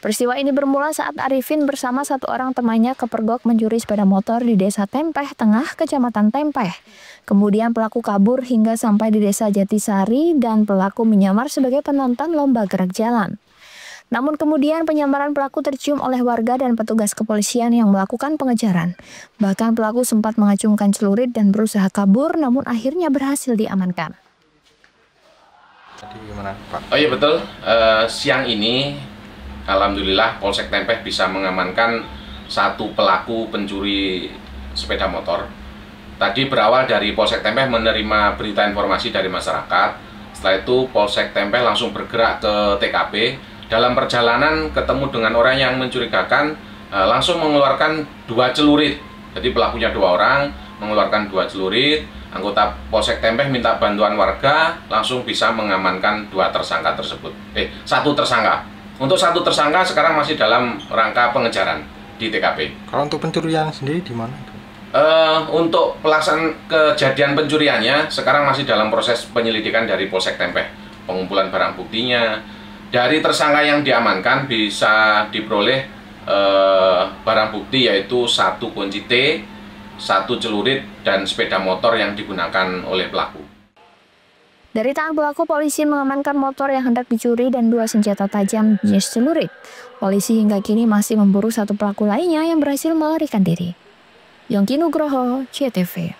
Peristiwa ini bermula saat Arifin bersama satu orang temannya kepergok mencuri sepeda motor di Desa Tempeh Tengah, Kecamatan Tempeh. Kemudian pelaku kabur hingga sampai di Desa Jatisari dan pelaku menyamar sebagai penonton lomba gerak jalan. Namun kemudian penyamaran pelaku tercium oleh warga dan petugas kepolisian yang melakukan pengejaran. Bahkan pelaku sempat mengacungkan celurit dan berusaha kabur, namun akhirnya berhasil diamankan. Oh iya betul, siang ini alhamdulillah Polsek Tempeh bisa mengamankan satu pelaku pencuri sepeda motor. Tadi berawal dari Polsek Tempeh menerima berita informasi dari masyarakat. Setelah itu Polsek Tempeh langsung bergerak ke TKP. Dalam perjalanan ketemu dengan orang yang mencurigakan, langsung mengeluarkan 2 celurit. Jadi pelakunya 2 orang, mengeluarkan 2 celurit. Anggota Polsek Tempeh minta bantuan warga, langsung bisa mengamankan 2 tersangka tersebut. 1 tersangka. Untuk 1 tersangka sekarang masih dalam rangka pengejaran di TKP. Kalau untuk pencurian sendiri di mana? Untuk pelaksanaan kejadian pencuriannya sekarang masih dalam proses penyelidikan dari Polsek Tempeh. Pengumpulan barang buktinya. Dari tersangka yang diamankan bisa diperoleh barang bukti yaitu 1 kunci T, 1 celurit, dan sepeda motor yang digunakan oleh pelaku. Dari tangan pelaku, polisi mengamankan motor yang hendak dicuri dan 2 senjata tajam jenis celurit. Polisi hingga kini masih memburu 1 pelaku lainnya yang berhasil melarikan diri. Yongki Nugroho, CTV.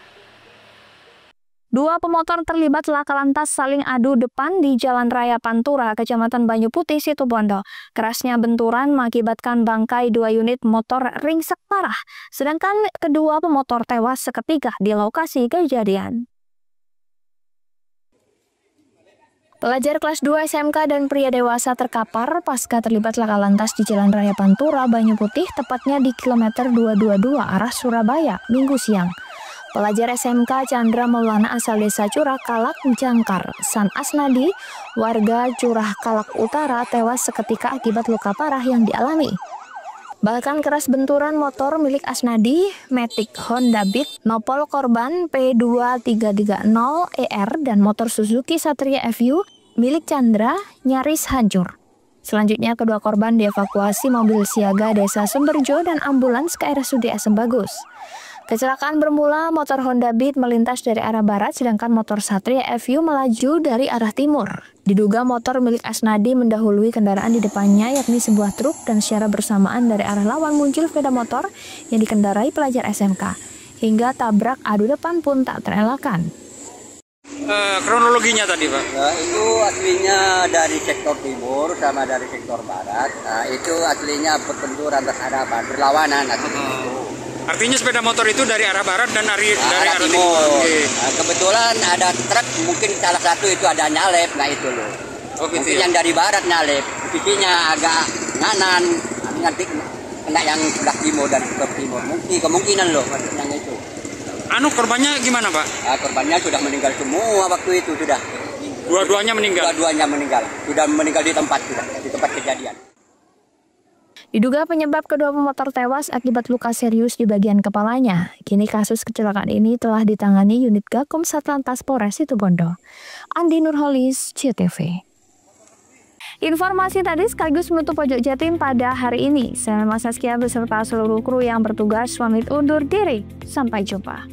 2 pemotor terlibat laka lantas saling adu depan di Jalan Raya Pantura, Kecamatan Banyu Putih, Situbondo. Kerasnya benturan mengakibatkan bangkai 2 unit motor ringsek parah, sedangkan kedua pemotor tewas seketika di lokasi kejadian. Pelajar kelas 2 SMK dan pria dewasa terkapar pasca terlibat laka lantas di Jalan Raya Pantura, Banyu Putih, tepatnya di kilometer 222 arah Surabaya, Minggu siang. Pelajar SMK Chandra Maulana asal desa Curah Kalak, Jangkar, San Asnadi, warga Curah Kalak Utara, tewas seketika akibat luka parah yang dialami. Bahkan keras benturan motor milik Asnadi, Matic Honda Beat, nopol korban P2330ER dan motor Suzuki Satria FU milik Chandra nyaris hancur. Selanjutnya kedua korban dievakuasi mobil siaga Desa Sumberjo dan ambulans ke RSUD Asem Bagus. Kecelakaan bermula motor Honda Beat melintas dari arah barat sedangkan motor Satria FU melaju dari arah timur. Diduga motor milik Asnadi mendahului kendaraan di depannya yakni sebuah truk dan secara bersamaan dari arah lawan muncul sepeda motor yang dikendarai pelajar SMK. Hingga tabrak adu depan pun tak terelakkan. Kronologinya tadi Pak? Nah, itu aslinya dari sektor timur sama dari sektor barat. Nah, itu aslinya berbenturan terhadap berlawanan aslinya. Artinya sepeda motor itu dari arah barat dan dari arah timur. Nah, kebetulan ada truk, mungkin salah satu itu ada nyalep, nah itu loh. Oh, gitu mungkin ya? yang dari barat nyalep, pipinya agak nganan, nanti kena yang sebelah timur dan ke timur. Mungkin kemungkinan loh yang itu. Korbannya gimana Pak? Nah, korbannya sudah meninggal semua waktu itu sudah. Dua-duanya meninggal? Dua-duanya meninggal. Sudah meninggal di tempat kejadian. Diduga penyebab kedua pemotor tewas akibat luka serius di bagian kepalanya. Kini kasus kecelakaan ini telah ditangani unit Gakum Satlantas Polres Situbondo. Andi Nurholis, CTV. Informasi tadi sekaligus menutup Pojok Jatim pada hari ini. Saya Mas Saskia beserta seluruh kru yang bertugas pamit undur diri. Sampai jumpa.